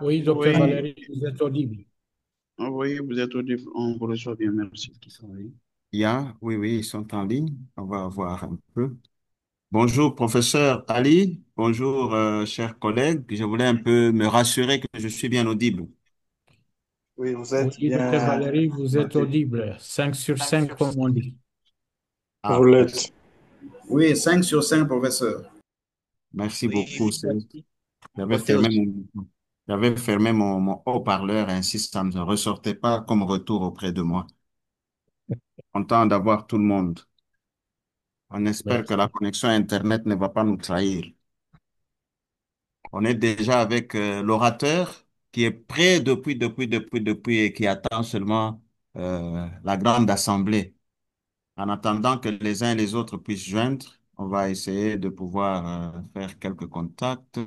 Oui, docteur Oui, Valérie, vous êtes audible. oui, vous êtes audible. On vous reçoit bien, merci. Qui sont en ligne? Oui, oui, ils sont en ligne. On va voir un peu. Bonjour, professeur Ali. Bonjour, chers collègues. Je voulais un peu me rassurer que je suis bien audible. Oui, vous êtes Oui, docteur bien Valérie, vous êtes noté. audible. 5 sur 5, comme on dit. Vous Ah, merci. l'êtes. Oui, 5 sur 5, professeur. Merci beaucoup. Oui, J'avais côté fermé aussi. mon haut-parleur, ainsi ça ne ressortait pas comme retour auprès de moi. Content d'avoir tout le monde. On espère que la Merci. connexion Internet ne va pas nous trahir. On est déjà avec l'orateur qui est prêt depuis et qui attend seulement la grande assemblée. En attendant que les uns et les autres puissent joindre, on va essayer de pouvoir faire quelques contacts.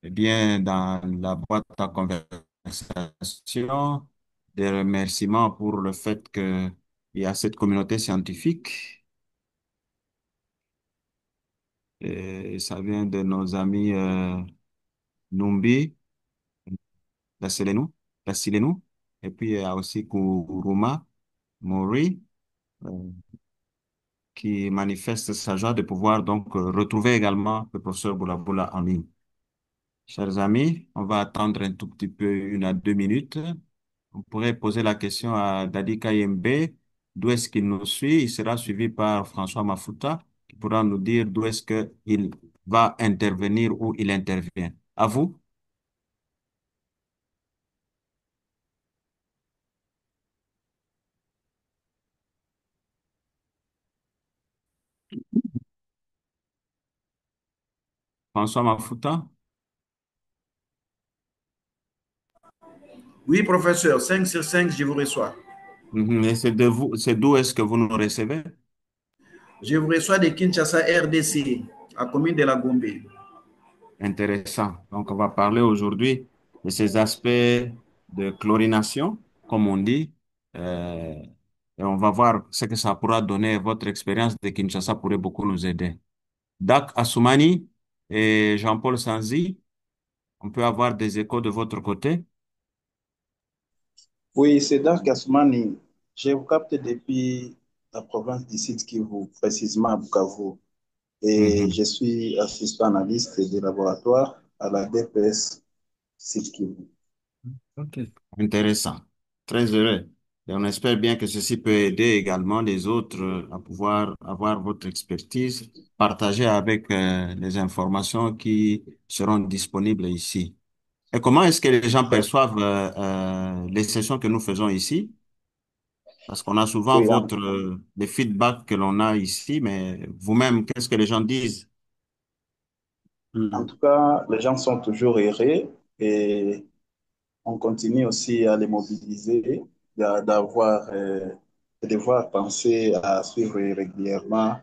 Eh bien, dans la boîte à conversation, des remerciements pour le fait qu'il y a cette communauté scientifique. Et ça vient de nos amis Numbi. Dasilenu, Dasilenu, et puis il y a aussi Kuruma Mori, euh, qui manifeste sa joie de pouvoir donc retrouver également le professeur Boulaboula en ligne. Chers amis, on va attendre un tout petit peu, 1 à 2 minutes. On pourrait poser la question à Dadi Kayembe, d'où est-ce qu'il nous suit. Il sera suivi par François Mafuta, qui pourra nous dire d'où est-ce qu'il va intervenir ou il intervient. À vous, François Mafuta. Oui, professeur, 5 sur 5, je vous reçois. Mhm. Et c'est d'où est-ce que vous nous recevez? Je vous reçois de Kinshasa, RDC, à commune de la Gombe. Intéressant. Donc, on va parler aujourd'hui de ces aspects de chlorination, comme on dit, euh, et on va voir ce que ça pourra donner. Votre expérience de Kinshasa pourrait beaucoup nous aider. Dak Assoumani et Jean-Paul Sanzi, on peut avoir des échos de votre côté. Oui, c'est Dark Asmani. Je vous capte depuis la province du Sud Kivu, précisément à Bukavu. Et Mhm. je suis assistant analyste des laboratoires à la DPS Sud Kivu. Ok. Intéressant. Très heureux. Et on espère bien que ceci peut aider également les autres à pouvoir avoir votre expertise, partager avec les informations qui seront disponibles ici. Et comment est-ce que les gens perçoivent les sessions que nous faisons ici? Parce qu'on a souvent Oui, les feedbacks que l'on a ici, mais vous-même, qu'est-ce que les gens disent? en Mhm. tout cas, les gens sont toujours errés et on continue aussi à les mobiliser, de devoir penser à suivre régulièrement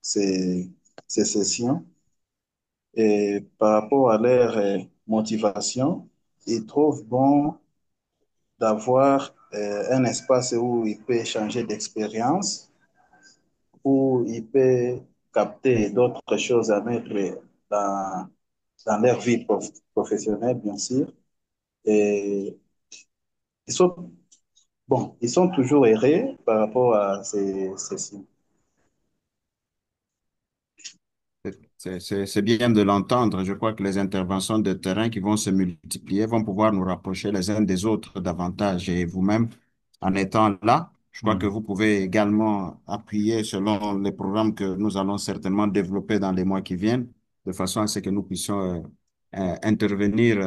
ces, ces sessions. Et par rapport à leur motivation, ils trouvent bon d'avoir un espace où il peut échanger d'expérience, où il peut capter d'autres choses à mettre dans, dans leur vie professionnelle, bien sûr. Et ils sont, bon, ils sont toujours errés par rapport à ces signes. C'est bien de l'entendre. Je crois que les interventions de terrain qui vont se multiplier vont pouvoir nous rapprocher les uns des autres davantage. Et vous-même, en étant là, je crois que Hmm. vous pouvez également appuyer selon les programmes que nous allons certainement développer dans les mois qui viennent, de façon à ce que nous puissions intervenir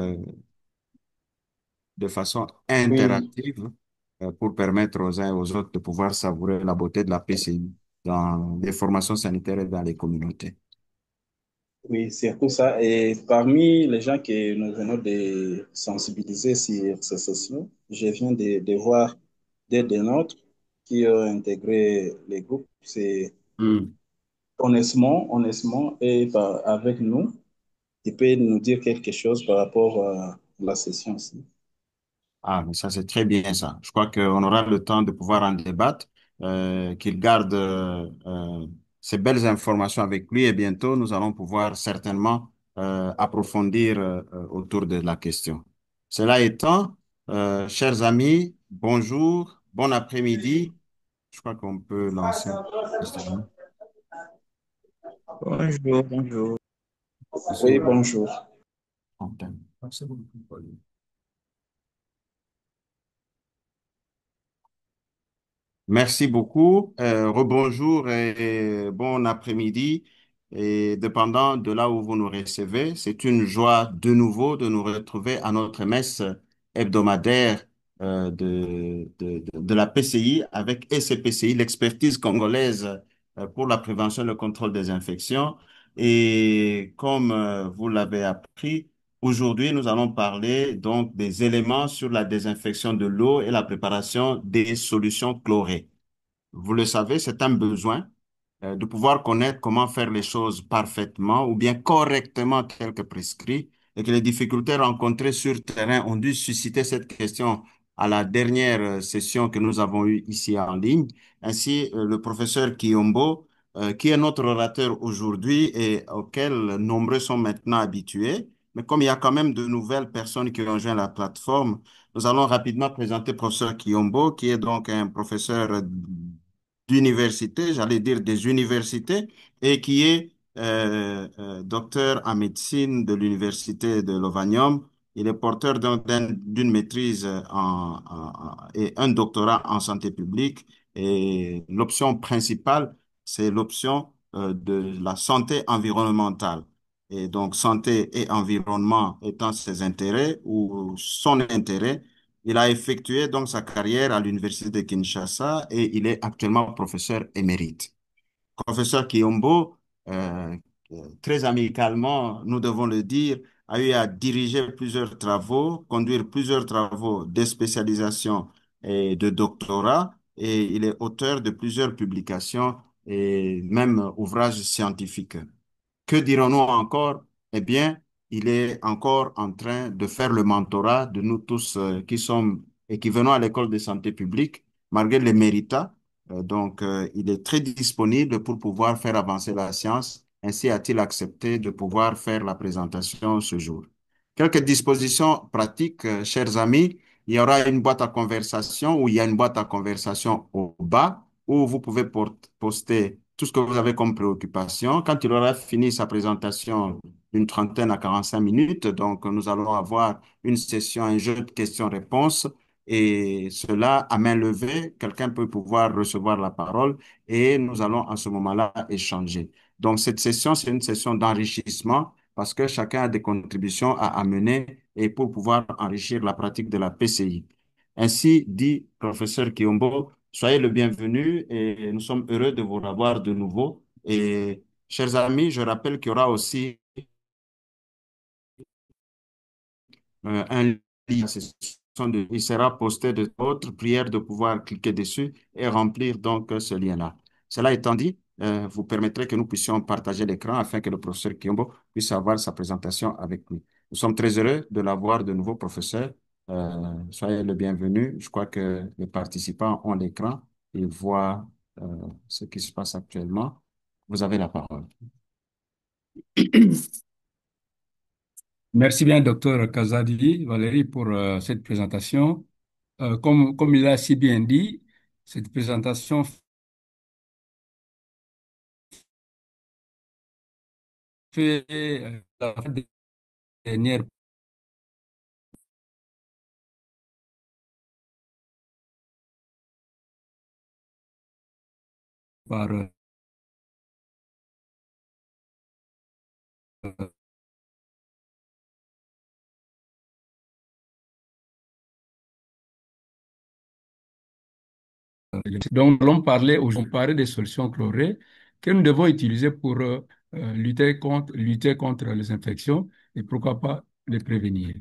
de façon Oui, interactive pour permettre aux uns et aux autres de pouvoir savourer la beauté de la PCI dans les formations sanitaires et dans les communautés. oui, c'est tout ça. Et parmi les gens que nous venons de sensibiliser sur ces sessions, je viens de voir des nôtres qui ont intégré les groupes. C'est Hmm. honnêtement, et avec nous, il peut nous dire quelque chose par rapport à la session aussi. Ah, mais ça, c'est très bien ça. Je crois qu'on aura le temps de pouvoir en débattre, qu'il garde ces belles informations avec lui et bientôt nous allons pouvoir certainement approfondir autour de la question. Cela étant, chers amis, bonjour, bon après-midi. Je crois qu'on peut lancer. Bonjour, bonjour. Monsieur Oui, bonjour. Fontaine. Merci beaucoup. Rebonjour et bon après-midi. Et dépendant de là où vous nous recevez, c'est une joie de nouveau de nous retrouver à notre messe hebdomadaire de la PCI avec SCPCI, l'expertise congolaise pour la prévention et le contrôle des infections. Et comme vous l'avez appris, aujourd'hui, nous allons parler donc des éléments sur la désinfection de l'eau et la préparation des solutions chlorées. Vous le savez, c'est un besoin de pouvoir connaître comment faire les choses parfaitement ou bien correctement tel que prescrit et que les difficultés rencontrées sur terrain ont dû susciter cette question à la dernière session que nous avons eue ici en ligne. Ainsi, le professeur Kiyombo, qui est notre orateur aujourd'hui et auquel nombreux sont maintenant habitués, mais comme il y a quand même de nouvelles personnes qui ont rejoint la plateforme, nous allons rapidement présenter le professeur Kiyombo, qui est donc un professeur d'université, j'allais dire des universités, et qui est docteur en médecine de l'université de Lovanium. Il est porteur d'une maîtrise et un doctorat en santé publique. Et l'option principale, c'est l'option de la santé environnementale. Et donc, santé et environnement étant ses intérêts ou son intérêt, il a effectué donc sa carrière à l'université de Kinshasa et il est actuellement professeur émérite. Professeur Kiyombo, euh, très amicalement, nous devons le dire, a eu à diriger plusieurs travaux, conduire plusieurs travaux de spécialisation et de doctorat, et il est auteur de plusieurs publications et même ouvrages scientifiques. Que dirons-nous encore? Eh bien, il est encore en train de faire le mentorat de nous tous qui sommes et qui venons à l'école de santé publique, malgré les méritats. Il est très disponible pour pouvoir faire avancer la science. Ainsi a-t-il accepté de pouvoir faire la présentation ce jour. Quelques dispositions pratiques, chers amis. Il y aura une boîte à conversation où il y a une boîte à conversation au bas où vous pouvez poster tout ce que vous avez comme préoccupation. Quand il aura fini sa présentation d'une trentaine à 45 minutes, donc nous allons avoir une session, un jeu de questions-réponses et cela à main levée, quelqu'un peut pouvoir recevoir la parole et nous allons à ce moment-là échanger. Donc cette session, c'est une session d'enrichissement parce que chacun a des contributions à amener et pour pouvoir enrichir la pratique de la PCI. Ainsi dit professeur Kiombo, soyez le bienvenu et nous sommes heureux de vous revoir de nouveau. Et chers amis, je rappelle qu'il y aura aussi un lien. Il sera posté de votre prière de pouvoir cliquer dessus et remplir donc ce lien-là. Cela étant dit, vous permettrez que nous puissions partager l'écran afin que le professeur Kiombo puisse avoir sa présentation avec nous. Nous sommes très heureux de l'avoir de nouveau, professeur. Soyez le bienvenu. Je crois que les participants ont l'écran. Ils voient euh, ce qui se passe actuellement. Vous avez la parole. Merci bien, docteur Kazadi, Valérie, pour cette présentation. Comme il a si bien dit, cette présentation fait la dernière par donc, nous allons parler des solutions chlorées que nous devons utiliser pour lutter contre les infections et pourquoi pas les prévenir.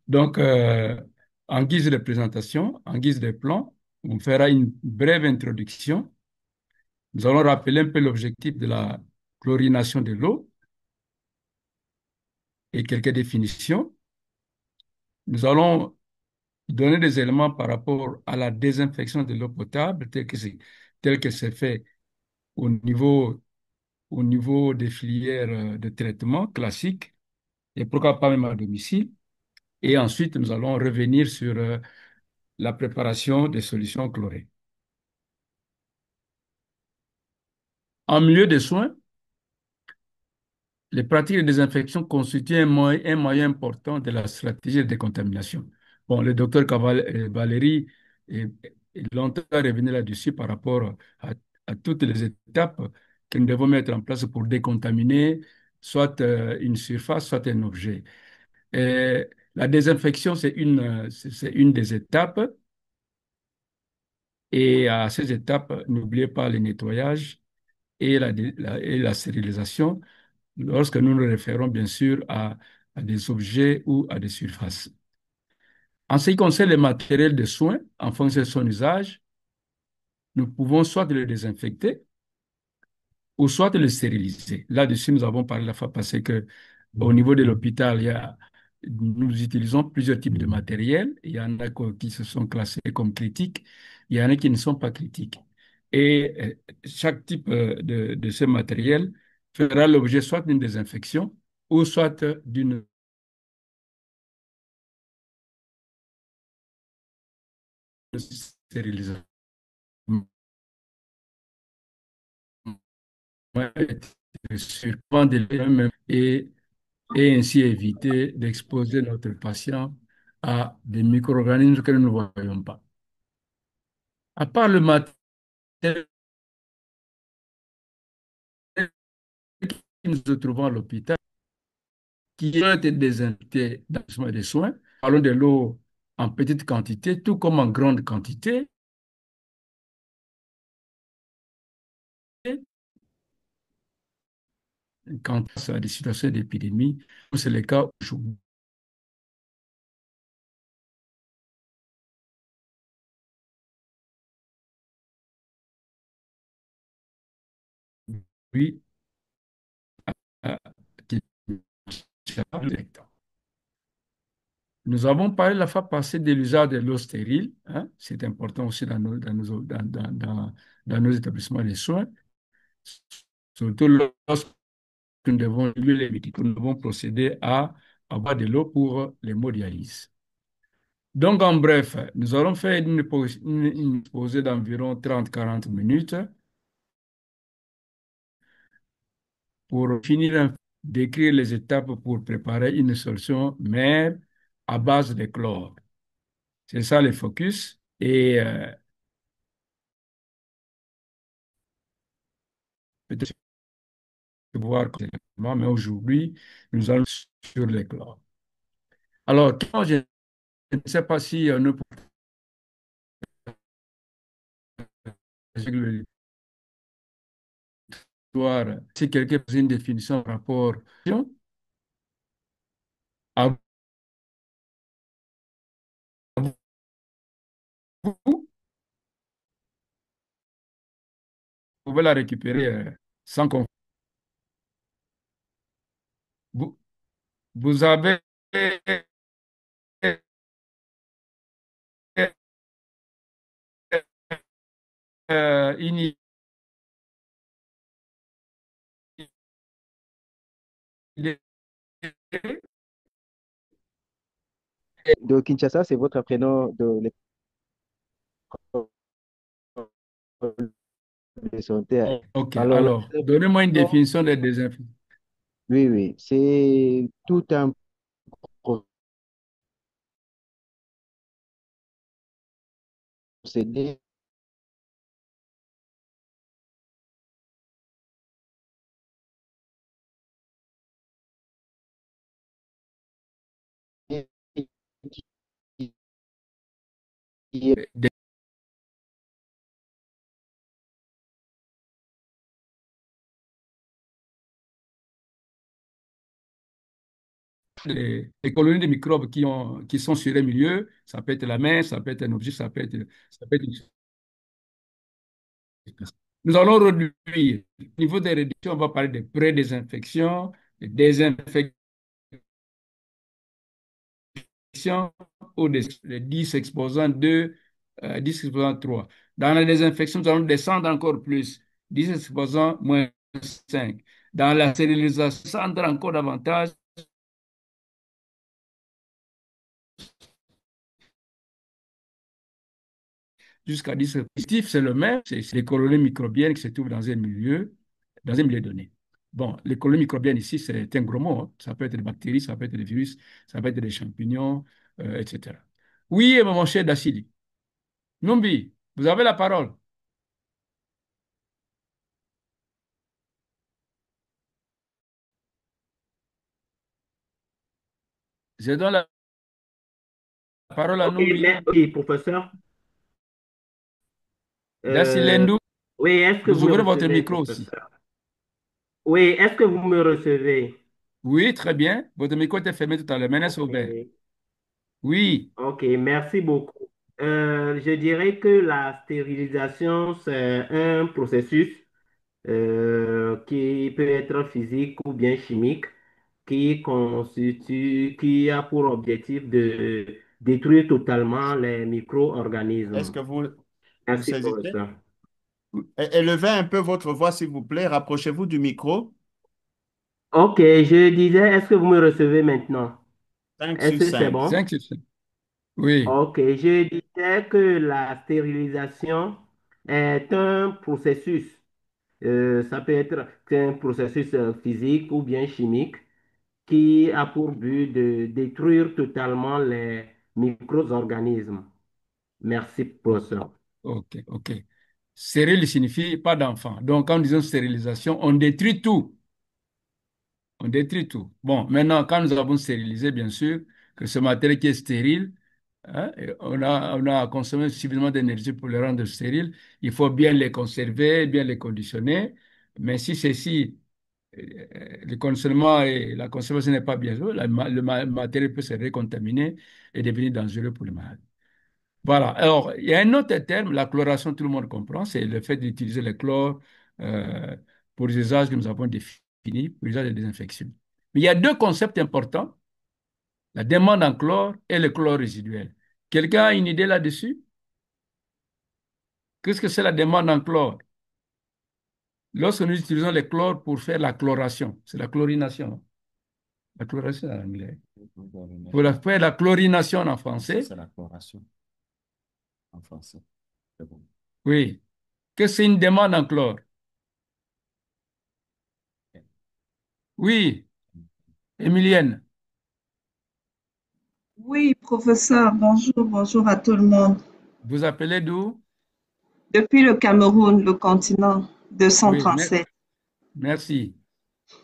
Donc, en guise de présentation, en guise de plan, on fera une brève introduction. Nous allons rappeler un peu l'objectif de la chlorination de l'eau et quelques définitions. Nous allons donner des éléments par rapport à la désinfection de l'eau potable, tel que c'est fait au niveau au niveau des filières de traitement classiques et pourquoi pas même à domicile. Et ensuite, nous allons revenir sur la préparation des solutions chlorées. En milieu de soins, les pratiques de désinfection constituent un moyen important de la stratégie de décontamination. Bon, le docteur Valéry est, est longtemps revenu là-dessus par rapport à toutes les étapes que nous devons mettre en place pour décontaminer soit une surface, soit un objet. Et la désinfection, c'est une des étapes. Et à ces étapes, n'oubliez pas le nettoyage et la stérilisation lorsque nous nous référons bien sûr à des objets ou à des surfaces. En ce qui concerne les matériels de soins, en fonction de son usage, nous pouvons soit le désinfecter ou soit le stériliser. Là-dessus, nous avons parlé la fois passée que au niveau de l'hôpital, nous utilisons plusieurs types de matériel. Il y en a qui se sont classés comme critiques, il y en a qui ne sont pas critiques. Et chaque type de ce matériel fera l'objet soit d'une désinfection ou soit d'une stérilisation. Et, et ainsi éviter d'exposer notre patient à des micro-organismes que nous ne voyons pas. À part le matériel que nous trouvons à l'hôpital, qui ont été désinfectés dans les soins, parlons de l'eau en petite quantité, tout comme en grande quantité, quand il y a des situations d'épidémie, c'est le cas aujourd'hui. euh, qui- Nous avons parlé la fois passée de l'usage de l'eau stérile, hein. C'est important aussi dans nos établissements de soins, surtout lorsque nous devons, nous devons procéder à avoir de l'eau pour l'hémodialyse. Donc, en bref, nous allons faire une pause d'environ 30-40 minutes pour finir d'écrire les étapes pour préparer une solution mère à base de chlore. C'est ça le focus. Et peut-être voir comment, mais aujourd'hui, nous allons sur les chlores. Alors, je ne sais pas si nous pouvons voir si quelqu'un pose une définition par rapport à vous, vous pouvez la récupérer sans conflit. Vous, vous avez une idée. De Kinshasa, c'est votre prénom de l'école de santé. OK, Alors, la alors, donnez-moi une désinfection, définition de désinfection. oui, oui, c'est tout un procédé qui est Les colonies de microbes qui sont sur un milieu, ça peut être la main, ça peut être un objet, ça peut être une... Nous allons réduire. Au niveau des réductions, on va parler de pré-désinfection, de désinfection ou de 10 exposants 2, 10 exposants 3. Dans la désinfection, nous allons descendre encore plus. 10 exposants moins 5. Dans la stérilisation, ça entre encore davantage jusqu'à 10. Le dispositif, c'est le même, c'est les colonies microbiennes qui se trouvent dans un milieu donné. Bon, les colonies microbiennes ici, c'est un gros mot, hein. Ça peut être des bactéries, ça peut être des virus, ça peut être des champignons, etc. Oui, mon cher Dassili. Numbi, vous avez la parole. Je donne la parole à Ok, Numbi. oui, professeur. Euh, Dassilendou, oui, est-ce que vous vous me ouvrez votre recevez, micro aussi. professeur? Oui, est-ce que vous me recevez? Oui, très bien. Votre micro était fermé tout à l'heure. Maintenant, c'est Ok, ouvert. Oui, ok, merci beaucoup. Je dirais que la stérilisation, c'est un processus qui peut être physique ou bien chimique, qui a pour objectif de détruire totalement les Est-ce micro-organismes. que vous Merci, saisissez? professeur. Élevez un peu votre voix, s'il vous plaît. Rapprochez-vous du micro. Ok, je disais, est-ce que vous me recevez maintenant? 5 Est-ce sur que c'est 5. bon? 5 sur 5. Oui, Ok, je disais que la stérilisation est un processus. Ça peut être un processus physique ou bien chimique qui a pour but de détruire totalement les micro-organismes. Merci, professeur. ok, ok. Stérile signifie pas d'enfant. Donc, quand nous disons stérilisation, on détruit tout. On détruit tout. Bon, maintenant, quand nous avons stérilisé, bien sûr, que ce matériel qui est stérile, hein, et on a consommé suffisamment d'énergie pour le rendre stérile, il faut bien les conserver, bien les conditionner. Mais si ceci, le conditionnement et la conservation n'est pas bien joué, le matériel peut se récontaminer et devenir dangereux pour le malade. Voilà. Alors, il y a un autre terme, la chloration, tout le monde comprend, c'est le fait d'utiliser le chlore euh, pour les usages que nous avons définis, pour l'usage de désinfection. Mais il y a deux concepts importants, la demande en chlore et le chlore résiduel. Quelqu'un a une idée là-dessus? Qu'est-ce que c'est la demande en chlore? Lorsque nous utilisons le chlore pour faire la chloration, c'est la chlorination. La chloration en anglais. Pour faire la chlorination en Ça, français, c'est la chloration en français. C'est bon. oui. Qu'est-ce que c'est une demande en chlore? Oui, Emilienne. Oui, professeur, bonjour, bonjour à tout le monde. Vous appelez d'où? Depuis le Cameroun, le continent Oui, 237. merci.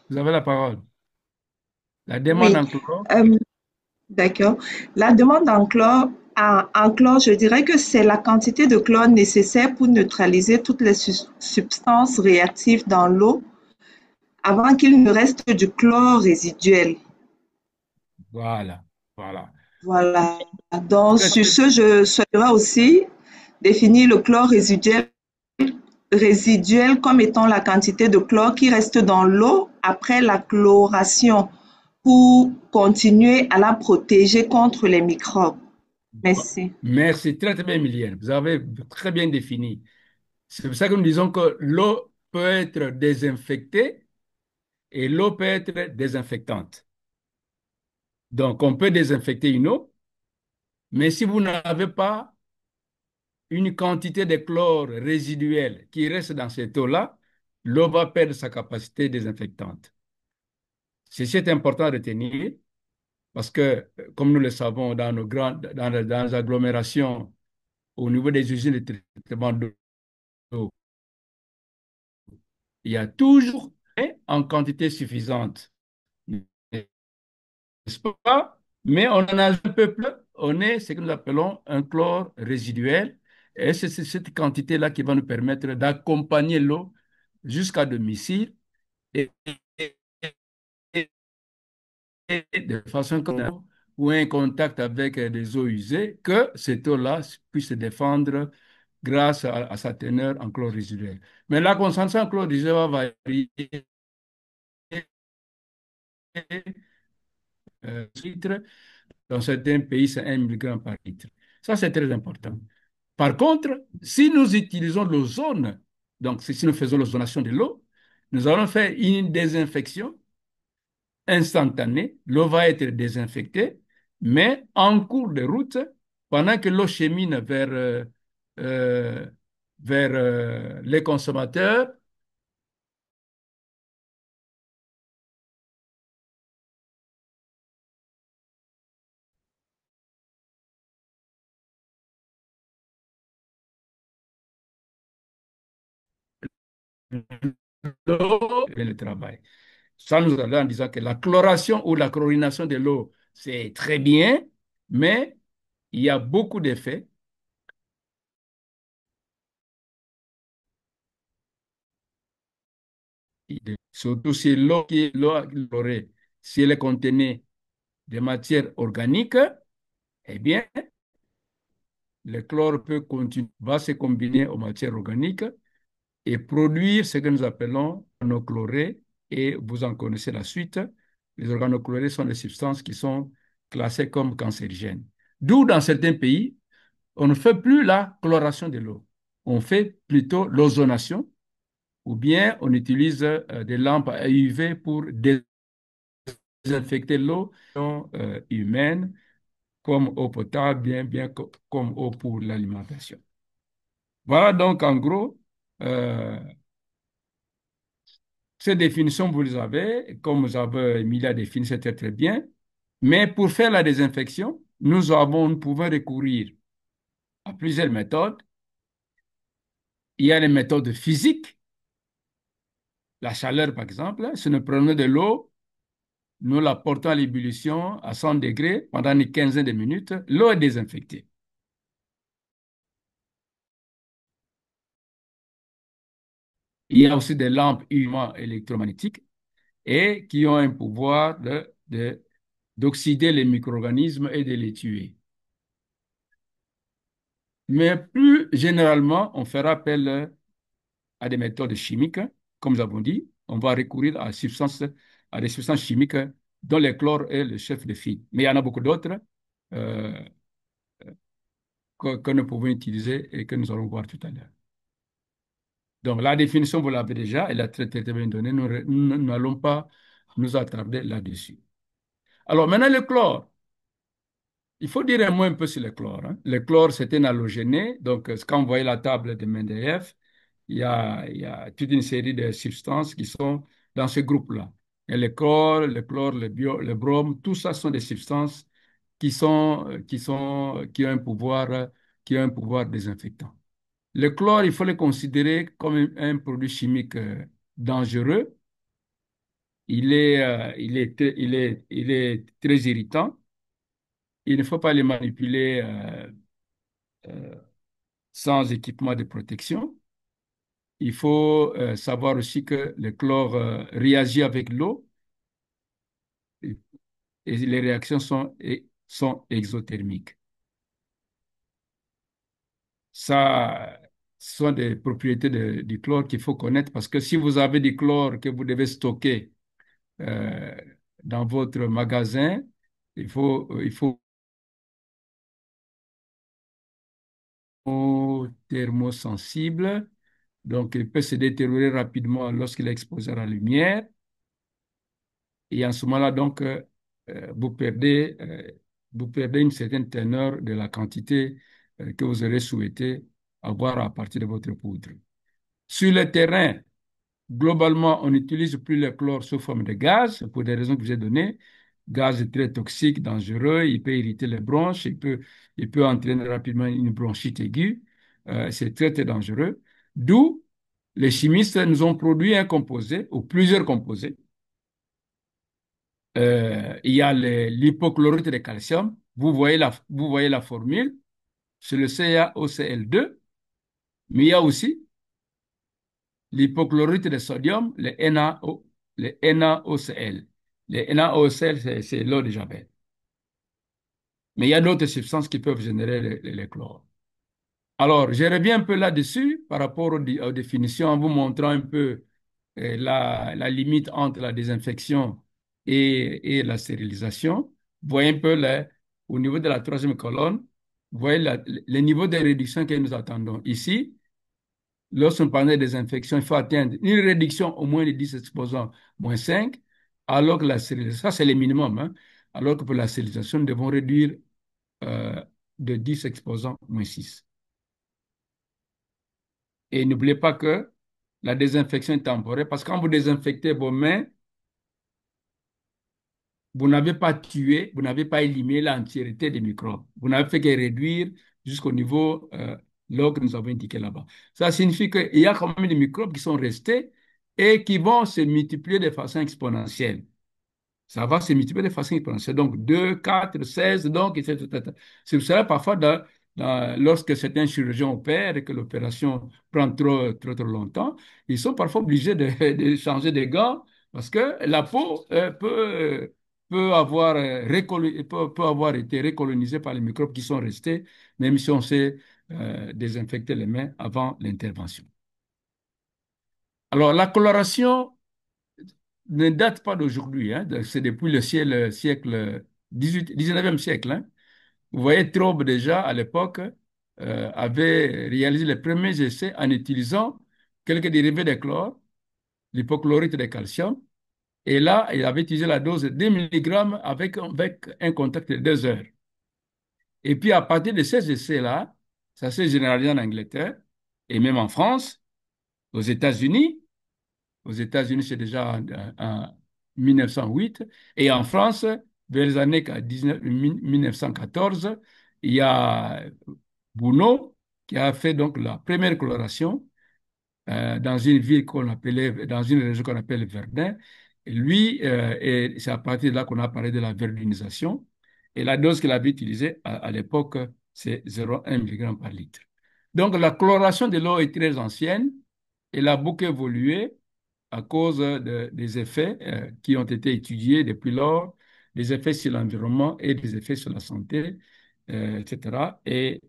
Vous avez la parole. La demande Oui, en chlore. euh, d'accord. La demande en chlore, je dirais que c'est la quantité de chlore nécessaire pour neutraliser toutes les substances réactives dans l'eau avant qu'il ne reste du chlore résiduel. Voilà, voilà. Voilà. Donc, Très, sur très, ce, je souhaiterais aussi définir le chlore résiduel comme étant la quantité de chlore qui reste dans l'eau après la chloration pour continuer à la protéger contre les microbes. Merci. merci, très, très bien, Emilienne. Vous avez très bien défini. C'est pour ça que nous disons que l'eau peut être désinfectée et l'eau peut être désinfectante. Donc, on peut désinfecter une eau, mais si vous n'avez pas une quantité de chlore résiduel qui reste dans cette eau-là, l'eau va perdre sa capacité désinfectante. Ceci est important à retenir parce que, comme nous le savons, dans les agglomérations, au niveau des usines de traitement d'eau, il y a toujours en quantité suffisante, n'est-ce pas? Mais on en a un peu plus, on est ce que nous appelons un chlore résiduel. Et c'est cette quantité-là qui va nous permettre d'accompagner l'eau jusqu'à domicile et, et- et de façon ou un contact avec des eaux usées, que cette eau-là puisse se défendre grâce à sa teneur en chlore résiduel. Mais la concentration en chlore résiduel va varier litre. Dans certains pays, c'est 1 mg par litre. Ça, c'est très important. Par contre, si nous utilisons l'ozone, donc si nous faisons l'ozonation de l'eau, Nous allons faire une désinfection instantanée. L'eau va être désinfectée, mais en cours de route, pendant que l'eau chemine euh, vers les consommateurs, l'eau et le travail. Ça nous allons en disant que la chloration ou la chlorination de l'eau, c'est très bien, mais il y a beaucoup d'effets. Surtout si l'eau qui est l'eau chlorée, si elle contenait des matières organiques, eh bien, le chlore peut continuer, va se combiner aux matières organiques et produire ce que nous appelons organochlorés, et vous en connaissez la suite. Les organochlorés sont des substances qui sont classées comme cancérigènes. D'où, dans certains pays, on ne fait plus la chloration de l'eau. On fait plutôt l'ozonation, ou bien on utilise des lampes à UV pour désinfecter l'eau humaine, comme eau potable, comme eau pour l'alimentation. Voilà donc en gros, euh, ces définitions, vous les avez, comme vous avez Emilia défini, c'était très bien. Mais pour faire la désinfection, nous pouvons recourir à plusieurs méthodes. Il y a les méthodes physiques, la chaleur par exemple. Si nous prenons de l'eau, nous la portons à l'ébullition à 100 degrés pendant une quinzaine de minutes, l'eau est désinfectée. Il y a aussi des lampes UV électromagnétiques et qui ont un pouvoir d'oxyder les micro-organismes et de les tuer. Mais plus généralement, on fera appel à des méthodes chimiques. Comme nous avons dit, on va recourir à des substances chimiques dont le chlore est le chef de file. Mais il y en a beaucoup d'autres euh, que nous pouvons utiliser et que nous allons voir tout à l'heure. Donc, la définition, vous l'avez déjà, elle a très bien donnée. Nous n'allons pas nous attarder là-dessus. Alors, maintenant, le chlore. Il faut dire un mot un peu sur le chlore, hein. Le chlore, c'est un halogéné. Donc, quand vous voyez la table de Mendeleïev, il y a toute une série de substances qui sont dans ce groupe-là. Et le chlore, le brome, tout ça sont des substances qui ont un pouvoir désinfectant. Le chlore, il faut le considérer comme un produit chimique dangereux. Il est très irritant. Il ne faut pas les manipuler euh, sans équipement de protection. Il faut savoir aussi que le chlore réagit avec l'eau et, et les réactions sont exothermiques. Ça, ce sont des propriétés du chlore qu'il faut connaître parce que si vous avez du chlore que vous devez stocker euh, dans votre magasin, il faut thermosensible. Donc, il peut se détériorer rapidement lorsqu'il est exposé à la lumière. Et en ce moment-là, donc, euh, vous perdez, euh, vous perdez une certaine teneur de la quantité que vous aurez souhaité avoir à partir de votre poudre. Sur le terrain, globalement, on n'utilise plus le chlore sous forme de gaz pour des raisons que je vous ai données. Gaz très toxique, dangereux, il peut irriter les bronches, il peut entraîner rapidement une bronchite aiguë. C'est très dangereux. D'où les chimistes nous ont produit un composé ou plusieurs composés. Il y a l'hypochlorite de calcium. Vous voyez la formule, c'est le CaOCl2, mais il y a aussi l'hypochlorite de sodium, le NaOCl. Le NaOCl, c'est l'eau de Javel. Mais il y a d'autres substances qui peuvent générer le chlore. Alors, je reviens un peu là-dessus par rapport aux définitions en vous montrant un peu la limite entre la désinfection et la stérilisation. Vous voyez un peu au niveau de la troisième colonne, vous voyez le niveau de réduction que nous attendons. Ici, lorsqu'on parle des infections, il faut atteindre une réduction au moins de 10 exposants, moins 5, alors que la stérilisation, ça c'est le minimum, hein, alors que pour la stérilisation, nous devons réduire euh, de 10 exposants, moins 6. Et n'oubliez pas que la désinfection est temporaire, parce que quand vous désinfectez vos mains, vous n'avez pas tué, vous n'avez pas éliminé l'entièreté des microbes. Vous n'avez fait que réduire jusqu'au niveau là que nous avons indiqué là-bas. Ça signifie qu'il y a quand même des microbes qui sont restés et qui vont se multiplier de façon exponentielle. Ça va se multiplier de façon exponentielle. Donc, 2, 4, 16, donc, etc. C'est pour cela, parfois, lorsque certains chirurgiens opèrent et que l'opération prend trop longtemps, ils sont parfois obligés de changer de gants parce que la peau peut avoir été recolonisée par les microbes qui sont restés, même si on s'est désinfecté les mains avant l'intervention. Alors, la coloration ne date pas d'aujourd'hui, hein. C'est depuis le siècle 19e siècle, hein. Vous voyez, Traube déjà à l'époque avait réalisé les premiers essais en utilisant quelques dérivés de chlore, l'hypochlorite de calcium, et là, il avait utilisé la dose de 2 mg avec un contact de 2 heures. Et puis à partir de ces essais-là, ça s'est généralisé en Angleterre et même en France, aux États-Unis. Aux États-Unis, c'est déjà en 1908. Et en France, vers les années 1914, il y a Bourneau qui a fait donc la première coloration dans une ville qu'on appelait, dans une région qu'on appelle Verdun. Et lui, et c'est à partir de là qu'on a parlé de la verdunisation. Et la dose qu'il avait utilisée à l'époque, c'est 0,1 mg par litre. Donc la coloration de l'eau est très ancienne. Elle a beaucoup évolué à cause des effets qui ont été étudiés depuis lors, des effets sur l'environnement et des effets sur la santé, etc. Et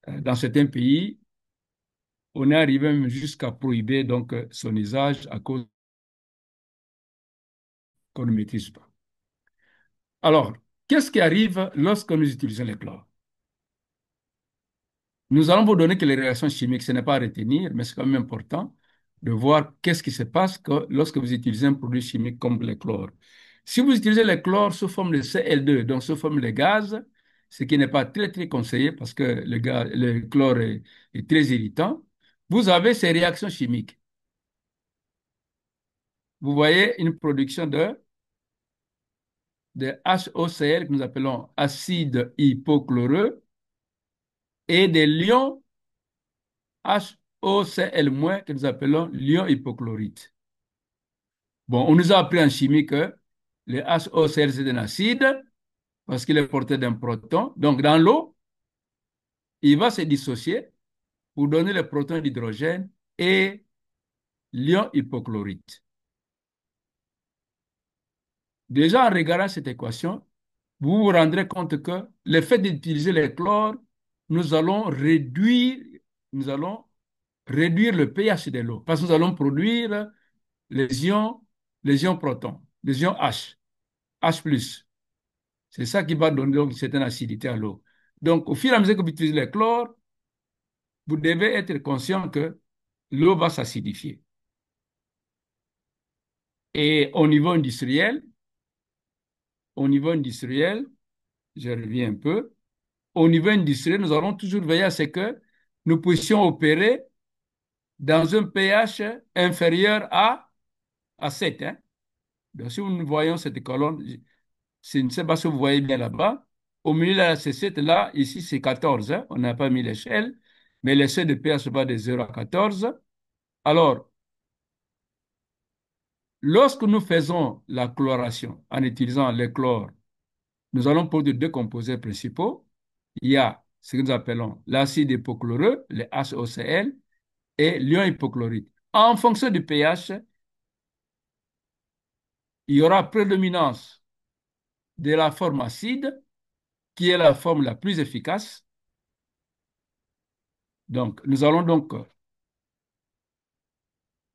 dans certains pays, on est arrivé même jusqu'à prohiber donc son usage à cause qu'on ne maîtrise pas. Alors, qu'est-ce qui arrive lorsque nous utilisons le chlore? Nous allons vous donner que les réactions chimiques, ce n'est pas à retenir, mais c'est quand même important de voir qu'est-ce qui se passe lorsque vous utilisez un produit chimique comme le chlore. Si vous utilisez le chlore sous forme de Cl2, donc sous forme de gaz, ce qui n'est pas très conseillé parce que le chlore est très irritant, vous avez ces réactions chimiques. Vous voyez une production de HOCl que nous appelons acide hypochloreux et des lions HOCl- que nous appelons lion hypochlorite. Bon, on nous a appris en chimie que le HOCl c'est un acide parce qu'il est porté d'un proton. Donc, dans l'eau, il va se dissocier pour donner le proton d'hydrogène et l'ion hypochlorite. Déjà, en regardant cette équation, vous vous rendrez compte que le fait d'utiliser le chlore, nous allons réduire le pH de l'eau parce que nous allons produire les ions protons, les ions H+. C'est ça qui va donner donc une certaine acidité à l'eau. Donc, au fur et à mesure que vous utilisez le chlore, vous devez être conscient que l'eau va s'acidifier. Et au niveau industriel, je reviens un peu, au niveau industriel, nous allons toujours veiller à ce que nous puissions opérer dans un pH inférieur à 7. Hein. Donc, si nous voyons cette colonne, je ne sais pas si vous voyez bien là-bas, au milieu, là, c'est 7, là, ici, c'est 14. Hein. On n'a pas mis l'échelle, mais l'échelle de pH va de 0 à 14. Alors, lorsque nous faisons la chloration en utilisant le chlore, nous allons produire deux composés principaux. Il y a ce que nous appelons l'acide hypochloreux, le HOCl, et l'ion hypochlorite. En fonction du pH, il y aura prédominance de la forme acide, qui est la forme la plus efficace. Donc, nous allons donc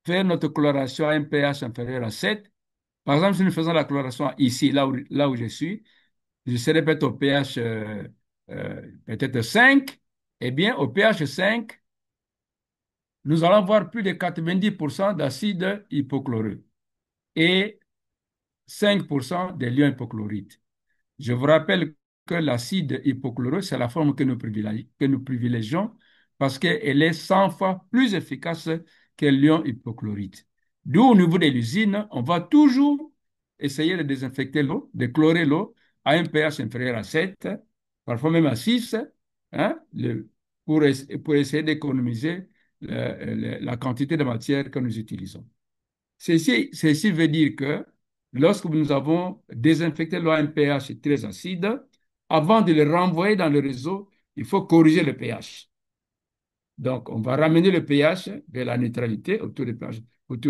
faire notre chloration à un pH inférieur à 7. Par exemple, si nous faisons la chloration ici, là où je suis, je serais peut-être au pH peut-être 5. Eh bien, au pH 5, nous allons voir plus de 90% d'acide hypochloreux et 5% de l'ion hypochlorite. Je vous rappelle que l'acide hypochloreux, c'est la forme que nous privilégions parce qu'elle est 100 fois plus efficace que l'ion hypochlorite. D'où, au niveau de l'usine, on va toujours essayer de désinfecter l'eau, de chlorer l'eau à un pH inférieur à 7, parfois même à 6, hein, pour essayer d'économiser la quantité de matière que nous utilisons. Ceci veut dire que lorsque nous avons désinfecté l'eau à un pH très acide, avant de le renvoyer dans le réseau, il faut corriger le pH. Donc, on va ramener le pH vers la neutralité autour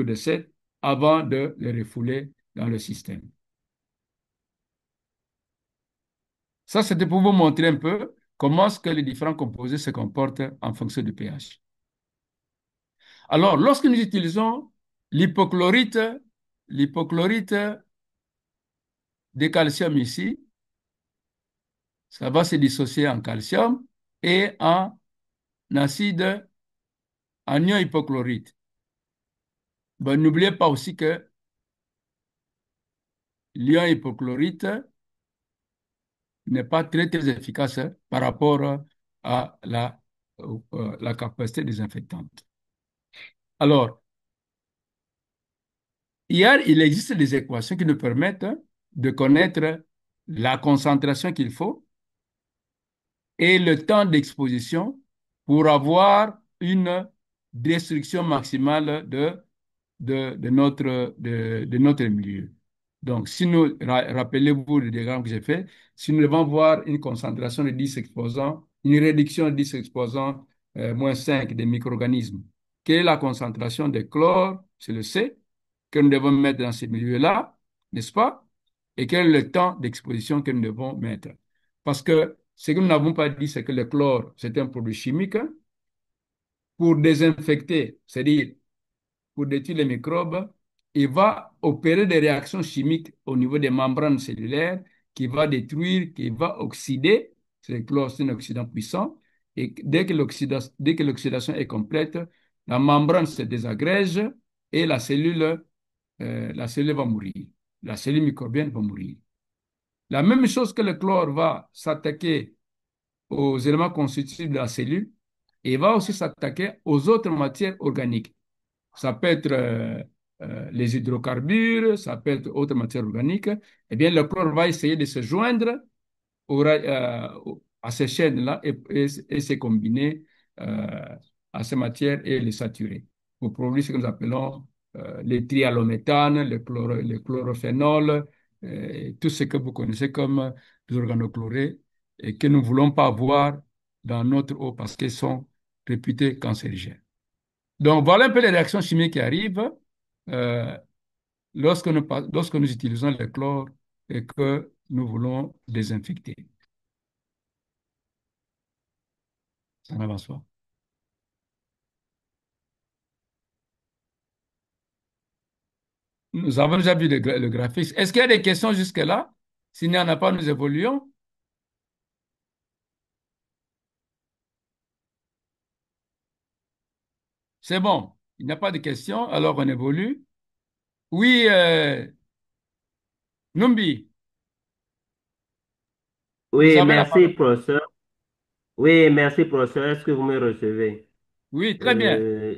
de 7 avant de le refouler dans le système. Ça, c'était pour vous montrer un peu comment est-ce que les différents composés se comportent en fonction du pH. Alors, lorsque nous utilisons l'hypochlorite de calcium ici, ça va se dissocier en calcium et en acide, en ion hypochlorite. Ben, n'oubliez pas aussi que l'ion hypochlorite n'est pas très, très efficace par rapport à la capacité désinfectante. Alors, il existe des équations qui nous permettent de connaître la concentration qu'il faut et le temps d'exposition pour avoir une destruction maximale de notre milieu. Donc, si nous, rappelez-vous le diagramme que j'ai fait, si nous devons voir une concentration de 10 exposants, une réduction de 10 exposants, moins 5 des micro-organismes, quelle est la concentration de chlore, c'est le C, que nous devons mettre dans ces milieux-là, n'est-ce pas? Et quel est le temps d'exposition que nous devons mettre? Parce que ce que nous n'avons pas dit, c'est que le chlore, c'est un produit chimique. Pour désinfecter, c'est-à-dire pour détruire les microbes, il va opérer des réactions chimiques au niveau des membranes cellulaires qui va détruire, qui va oxyder. C'est le chlore, c'est un oxydant puissant. Et dès que l'oxydation est complète, la membrane se désagrège et la cellule va mourir. La cellule microbienne va mourir. La même chose que le chlore va s'attaquer aux éléments constitutifs de la cellule et va aussi s'attaquer aux autres matières organiques. Ça peut être les hydrocarbures, ça peut être autres matières organiques. Eh bien, le chlore va essayer de se joindre à ces chaînes-là et se combiner à ces matières et les saturer pour produire ce que nous appelons les trihalométhanes, le chlorophénol, tout ce que vous connaissez comme des organochlorés et que nous ne voulons pas avoir dans notre eau parce qu'ils sont réputés cancérigènes. Donc, voilà un peu les réactions chimiques qui arrivent euh, lorsque nous utilisons le chlore et que nous voulons désinfecter. Ça n'avance pas. Nous avons déjà vu le graphique. Est-ce qu'il y a des questions jusque-là? S'il n'y en a pas, nous évoluons. C'est bon. Il n'y a pas de questions, alors on évolue. Oui, Numbi, vous Oui, avez la merci, parole. professeur. Oui, merci, professeur. Est-ce que vous me recevez? Oui, très bien. Euh,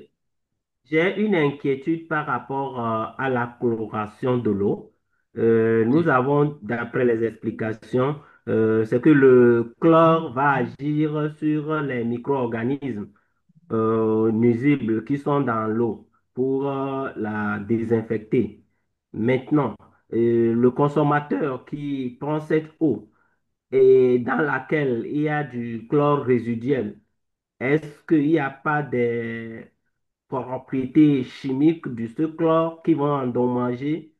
j'ai une inquiétude par rapport à la chloration de l'eau. Nous Oui. avons, d'après les explications, c'est que le chlore va agir sur les micro-organismes nuisibles qui sont dans l'eau pour la désinfecter. Maintenant, le consommateur qui prend cette eau et dans laquelle il y a du chlore résiduel, est-ce qu'il n'y a pas des propriétés chimiques de ce chlore qui vont endommager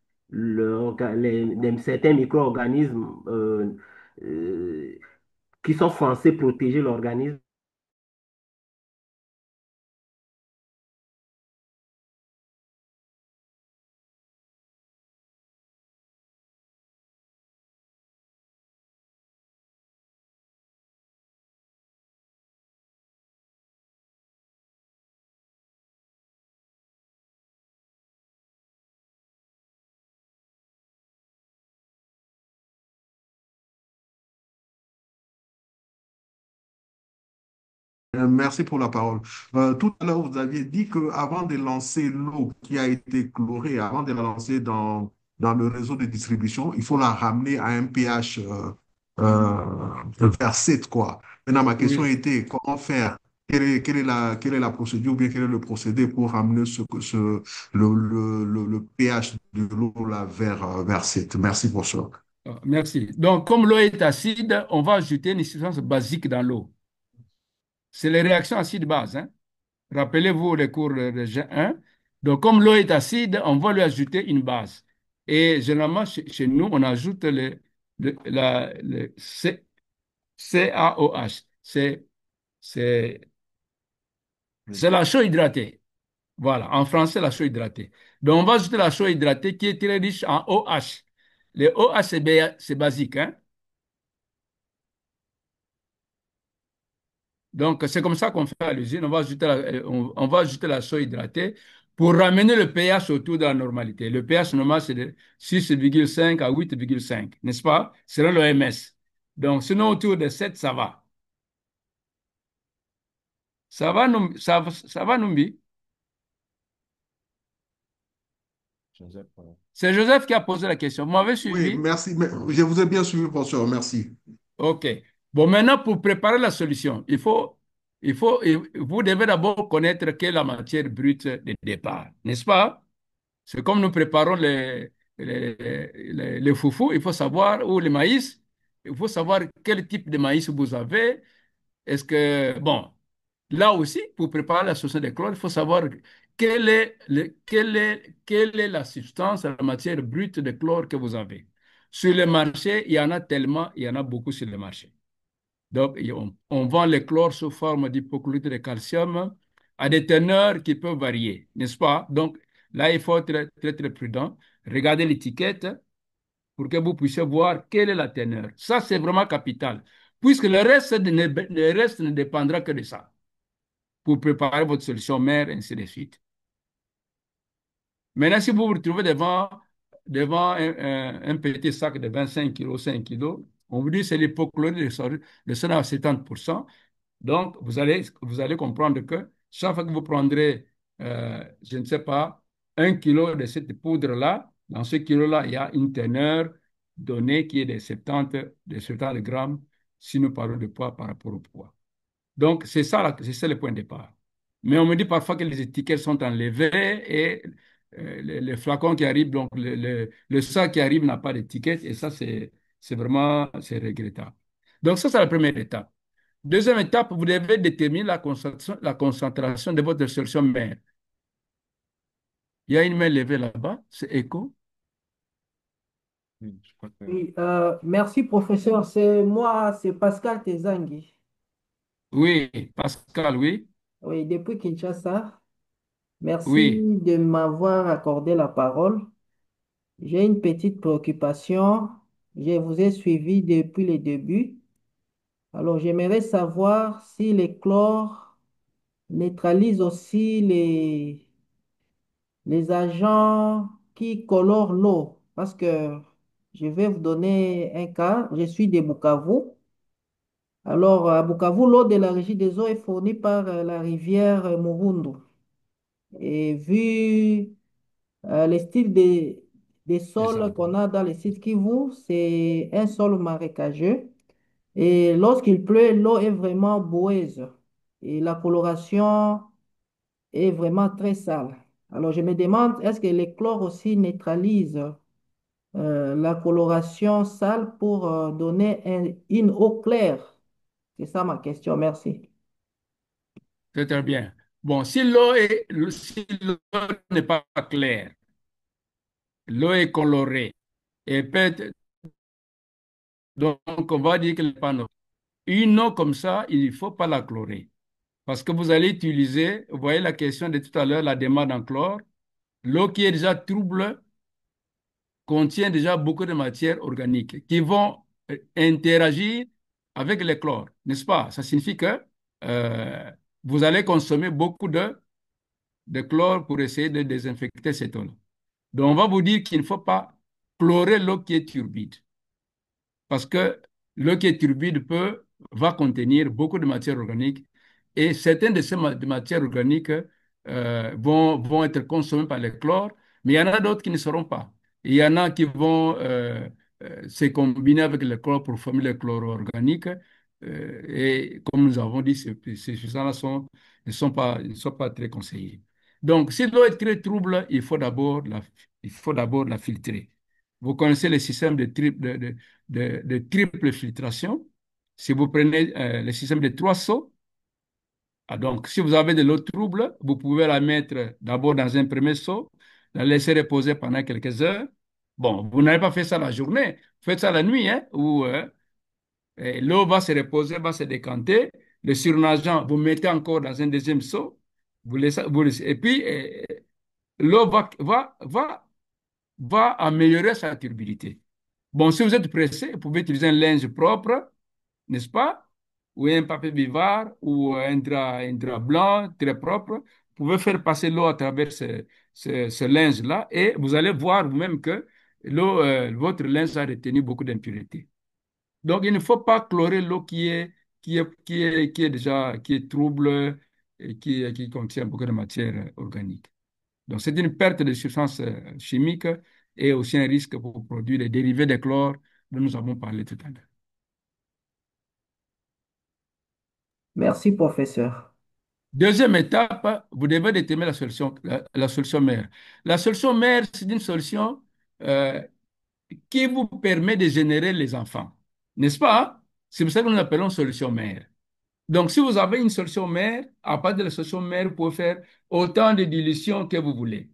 certains micro-organismes euh, qui sont censés protéger l'organisme? merci pour la parole. Tout à l'heure, vous aviez dit qu'avant de lancer l'eau qui a été chlorée, avant de la lancer dans le réseau de distribution, il faut la ramener à un pH vers 7, quoi. Maintenant, ma question Oui. était comment faire? Quelle est la procédure ou bien quel est le procédé pour ramener le pH de l'eau là vers 7? Merci pour ça. Merci. Donc, comme l'eau est acide, on va ajouter une substance basique dans l'eau. C'est les réactions acide-base, hein. Rappelez-vous les cours de G1. Donc, comme l'eau est acide, on va lui ajouter une base. Et généralement, chez nous, on ajoute le CaOH. C'est c'est la chaux hydratée. Voilà, en français, la chaux hydratée. Donc, on va ajouter la chaux hydratée qui est très riche en OH. Les OH, c'est basique, hein. Donc, c'est comme ça qu'on fait à l'usine. On va ajouter la chaux hydratée pour ramener le pH autour de la normalité. Le pH normal, c'est de 6,5 à 8,5, n'est-ce pas? Selon l'OMS. Donc, sinon, autour de 7, ça va. Ça va, Numbi? C'est Joseph qui a posé la question. Vous m'avez Oui, suivi? merci. Je vous ai bien suivi, professeur. Merci. OK. Bon, maintenant, pour préparer la solution, vous devez d'abord connaître quelle est la matière brute de départ, n'est-ce pas? C'est comme nous préparons les foufous, il faut savoir, ou les maïs, il faut savoir quel type de maïs vous avez. Est-ce que, bon, là aussi, pour préparer la solution des chlores, il faut savoir quelle est la substance, la matière brute de chlore que vous avez. Sur le marché, il y en a tellement, il y en a beaucoup sur le marché. Donc, on vend les chlores sous forme d'hypochlorite de calcium à des teneurs qui peuvent varier, n'est-ce pas? Donc, là, il faut être très, très prudent. Regardez l'étiquette pour que vous puissiez voir quelle est la teneur. Ça, c'est vraiment capital, puisque le reste ne dépendra que de ça pour préparer votre solution mère, ainsi de suite. Maintenant, si vous vous retrouvez devant un petit sac de 25 kilos, 5 kilos, on vous dit que c'est l'hypochlorite de sodium à 70%. Donc, vous allez comprendre que chaque fois que vous prendrez, je ne sais pas, 1 kilo de cette poudre-là, dans ce kilo-là, il y a une teneur donnée qui est de 70 grammes si nous parlons de poids par rapport au poids. Donc, c'est ça le point de départ. Mais on me dit parfois que les étiquettes sont enlevées et les flacons qui arrivent, donc le sac qui arrive n'a pas d'étiquette et ça, c'est regrettable. Donc, ça, c'est la première étape. Deuxième étape, vous devez déterminer la concentration de votre solution mère. Il y a une main levée là-bas, c'est écho. Oui, je crois que... Oui, merci professeur. C'est moi, c'est Pascal Tezangi. Oui, Pascal, oui. Oui, depuis Kinshasa. Merci Oui, de m'avoir accordé la parole. J'ai une petite préoccupation. Je vous ai suivi depuis le début. Alors, j'aimerais savoir si les chlores neutralisent aussi les agents qui colorent l'eau. Parce que je vais vous donner un cas. Je suis de Bukavu. Alors, à Bukavu, l'eau de la régie des eaux est fournie par la rivière Murundu. Et vu le style des les sols arbres. qu'on a dans le site Kivu, c'est un sol marécageux. Et lorsqu'il pleut, l'eau est vraiment boueuse. Et la coloration est vraiment très sale. Alors, je me demande, est-ce que les chlores aussi neutralisent la coloration sale pour donner une eau claire? C'est ça ma question. Merci. Très, très bien. Bon, si l'eau n'est pas claire, l'eau est colorée, et peut-être, donc on va dire qu'elle n'est pas neutre. Une eau comme ça, il ne faut pas la chlorer. Parce que vous allez utiliser, vous voyez la question de tout à l'heure, la demande en chlore. L'eau qui est déjà trouble contient déjà beaucoup de matières organiques qui vont interagir avec le chlore, n'est-ce pas? Ça signifie que euh, vous allez consommer beaucoup de chlore pour essayer de désinfecter cette eau-là. Donc, on va vous dire qu'il ne faut pas chlorer l'eau qui est turbide parce que l'eau qui est turbide va contenir beaucoup de matières organiques et certaines de ces matières organiques vont être consommées par le chlore, mais il y en a d'autres qui ne seront pas. Il y en a qui vont se combiner avec le chlore pour former le chlore organique. Et comme nous avons dit, ces substances-là ne sont pas très conseillées. Donc, si l'eau est très trouble, il faut d'abord la filtrer. Vous connaissez le système de triple filtration. Si vous prenez le système de trois seaux, donc si vous avez de l'eau trouble, vous pouvez la mettre d'abord dans un premier seau, la laisser reposer pendant quelques heures. Bon, vous n'avez pas fait ça la journée, faites ça la nuit, hein, où l'eau va se reposer, va se décanter. Le surnageant, vous mettez encore dans un deuxième seau, et puis l'eau va améliorer sa turbidité. Bon, si vous êtes pressé, vous pouvez utiliser un linge propre, n'est-ce pas? Ou un papier buvard, ou un drap blanc très propre. Vous pouvez faire passer l'eau à travers ce linge-là et vous allez voir vous-même que votre linge a retenu beaucoup d'impuretés. Donc, il ne faut pas chlorer l'eau qui est trouble et qui contient beaucoup de matière organique. Donc, c'est une perte de substances chimiques et aussi un risque pour produire les dérivés de chlore dont nous avons parlé tout à l'heure. Merci, professeur. Deuxième étape, vous devez déterminer la solution mère. La solution mère, c'est une solution euh, qui vous permet de générer les enfants. N'est-ce pas? C'est pour ça que nous l'appelons solution mère. Donc, si vous avez une solution mère, à partir de la solution mère, vous pouvez faire autant de dilutions que vous voulez.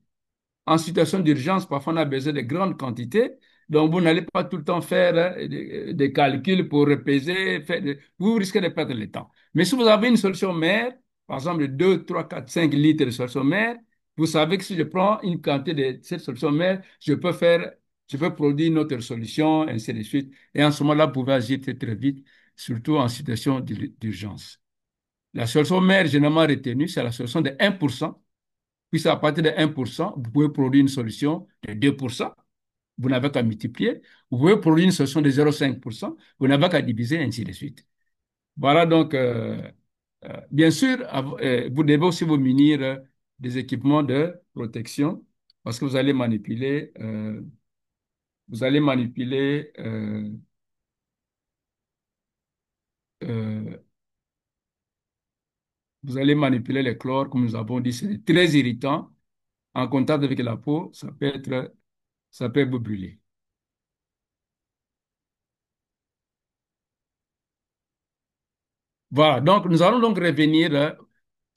En situation d'urgence, parfois on a besoin de grandes quantités. Donc, vous n'allez pas tout le temps faire des calculs pour repaiser. Vous risquez de perdre le temps. Mais si vous avez une solution mère, par exemple de 2, 3, 4, 5 litres de solution mère, vous savez que si je prends une quantité de cette solution mère, je peux produire une autre solution, ainsi de suite. Et en ce moment-là, vous pouvez agir très, très vite, surtout en situation d'urgence. La solution mère généralement retenue, c'est la solution de 1%. Puis à partir de 1%, vous pouvez produire une solution de 2%. Vous n'avez qu'à multiplier. Vous pouvez produire une solution de 0,5%. Vous n'avez qu'à diviser, ainsi de suite. Voilà donc, bien sûr, vous devez aussi vous munir des équipements de protection parce que vous allez manipuler euh, vous allez manipuler les chlores, comme nous avons dit, c'est très irritant. En contact avec la peau, ça peut vous brûler. Voilà, donc nous allons donc revenir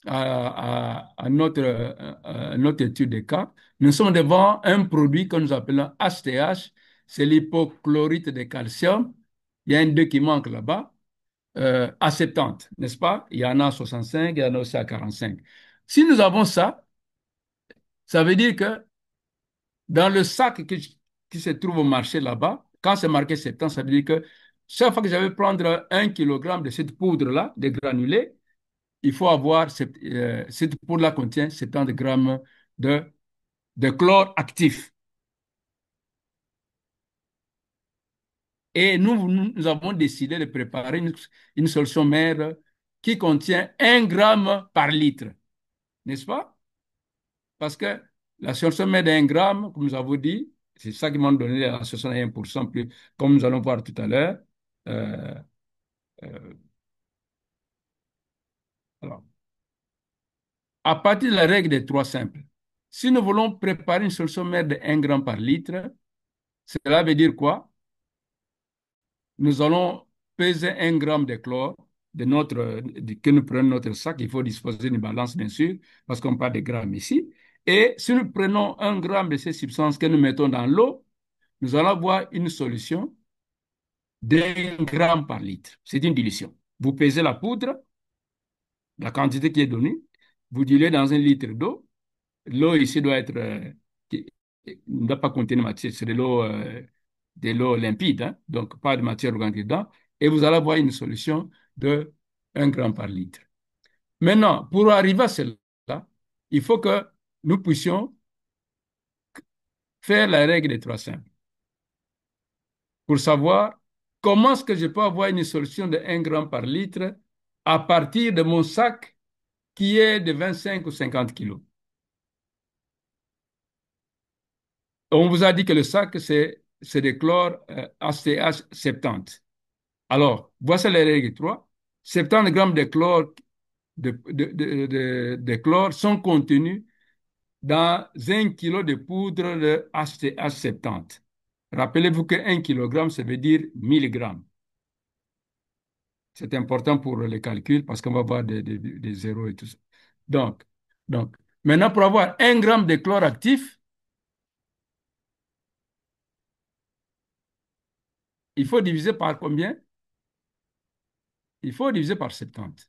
à notre étude de cas. Nous sommes devant un produit que nous appelons HTH, c'est l'hypochlorite de calcium. Il y a un 2 qui manque là-bas, à 70, n'est-ce pas? Il y en a à 65, il y en a aussi à 45. Si nous avons ça, ça veut dire que dans le sac qui se trouve au marché là-bas, quand c'est marqué 70, ça veut dire que chaque fois que je vais prendre 1 kilogramme de cette poudre-là, de granulés, il faut avoir, cette poudre-là contient 70 grammes de, de chlore actif. Et nous avons décidé de préparer une solution mère qui contient 1 gramme par litre, n'est-ce pas? Parce que la solution mère d'1 gramme, comme nous avons dit, c'est ça qui m'a donné la 61%, plus, comme nous allons voir tout à l'heure. Euh, euh, alors, à partir de la règle des 3 simples, si nous voulons préparer une solution mère de 1 gramme par litre, cela veut dire quoi? Nous allons peser 1 gramme de chlore que nous prenons notre sac. Il faut disposer d'une balance, bien sûr, parce qu'on parle de grammes ici. Et si nous prenons 1 gramme de ces substances que nous mettons dans l'eau, nous allons avoir une solution d'1 gramme par litre. C'est une dilution. Vous pesez la poudre, la quantité qui est donnée, vous diluez dans 1 litre d'eau. L'eau ici doit être, ne doit pas contenir matière, c'est de l'eau limpide, hein, donc pas de matière organique dedans, et vous allez avoir une solution de 1 gramme par litre. Maintenant, pour arriver à cela, il faut que nous puissions faire la règle des 3 simples pour savoir comment est-ce que je peux avoir une solution de 1 gramme par litre à partir de mon sac qui est de 25 ou 50 kilos. On vous a dit que le sac, c'est des chlore ACH 70. Alors, voici les règles 3. 70 grammes de chlore, de chlore sont contenus dans 1 kilo de poudre de HCH 70. Rappelez-vous que 1 kg, ça veut dire 1000 grammes. C'est important pour les calculs parce qu'on va voir des zéros et tout ça. Donc, donc, maintenant, pour avoir 1 gramme de chlore actif, il faut diviser par combien? Il faut diviser par 70.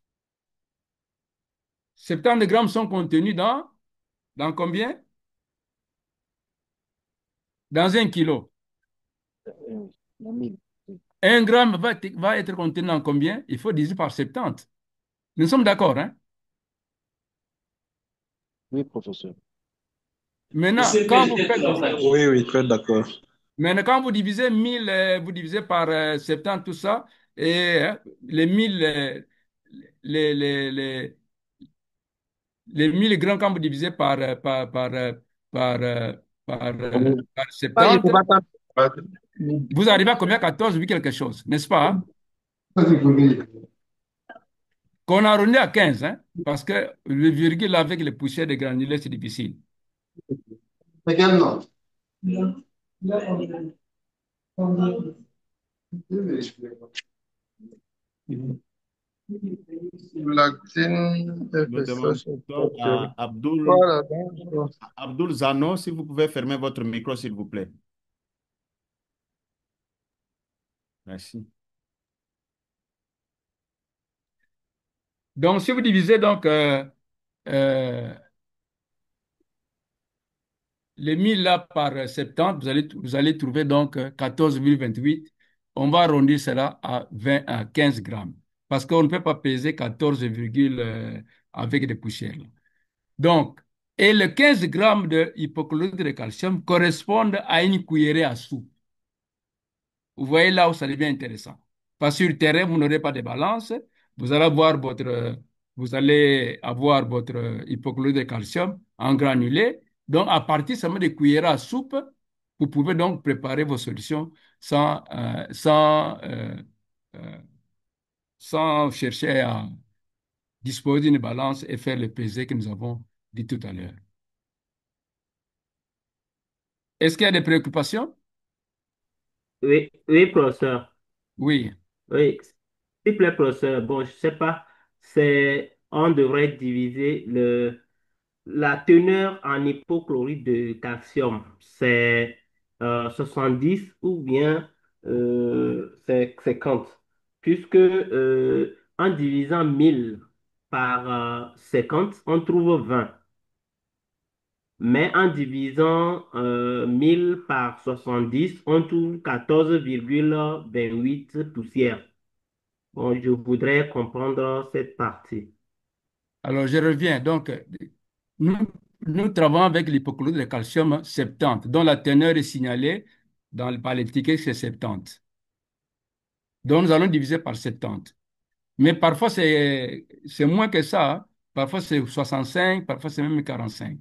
70 grammes sont contenus dans combien? Dans 1 kilo. 1 gramme va être contenu dans combien? Il faut diviser par 70. Nous sommes d'accord, hein? Oui, professeur. Maintenant, quand vous faites, Oui, oui, très d'accord. maintenant, quand vous divisez 1000, vous divisez par 70, tout ça, et les 1000, les, les, les, les 1000 grammes, quand vous divisez par, euh, par 70, vous arrivez à combien? 14 ou quelque chose, n'est-ce pas? Qu'on arrondit à 15, hein? Parce que le virgule avec les poussières de granulés, c'est difficile. Nous demandons à Abdul Zano si vous pouvez fermer votre micro, s'il vous plaît. Merci. Donc, si vous divisez donc euh, les 1000 là par 70, vous allez trouver donc 14,28. On va arrondir cela à 20, à 15 grammes. Parce qu'on ne peut pas peser 14, avec des poussières, là. Donc, et les 15 grammes de hypochlorite de calcium correspondent à une cuillerée à soupe. Vous voyez là où ça devient intéressant. Parce que sur le terrain, vous n'aurez pas de balance. Vous allez avoir votre hypochlorite de calcium en granulé. Donc, à partir seulement des cuillères à soupe, vous pouvez donc préparer vos solutions euh, sans chercher à disposer d'une balance et faire le pesé que nous avons dit tout à l'heure. Est-ce qu'il y a des préoccupations? Oui, oui, professeur. Oui. Oui, s'il vous plaît, professeur. Bon, je sais pas, on devrait diviser la teneur en hypochlorite de calcium. C'est 70 ou bien c'est 50. Puisque en divisant 1000 par 50, on trouve 20. Mais en divisant 1000 par 70, on trouve 14,28 poussières. Bon, je voudrais comprendre cette partie. Alors, je reviens. Donc, nous, nous travaillons avec l'hypochlorite de calcium 70, dont la teneur est signalée par l'étiquette, c'est 70. Donc, nous allons diviser par 70. Mais parfois, c'est moins que ça, hein. Parfois, c'est 65, parfois, c'est même 45.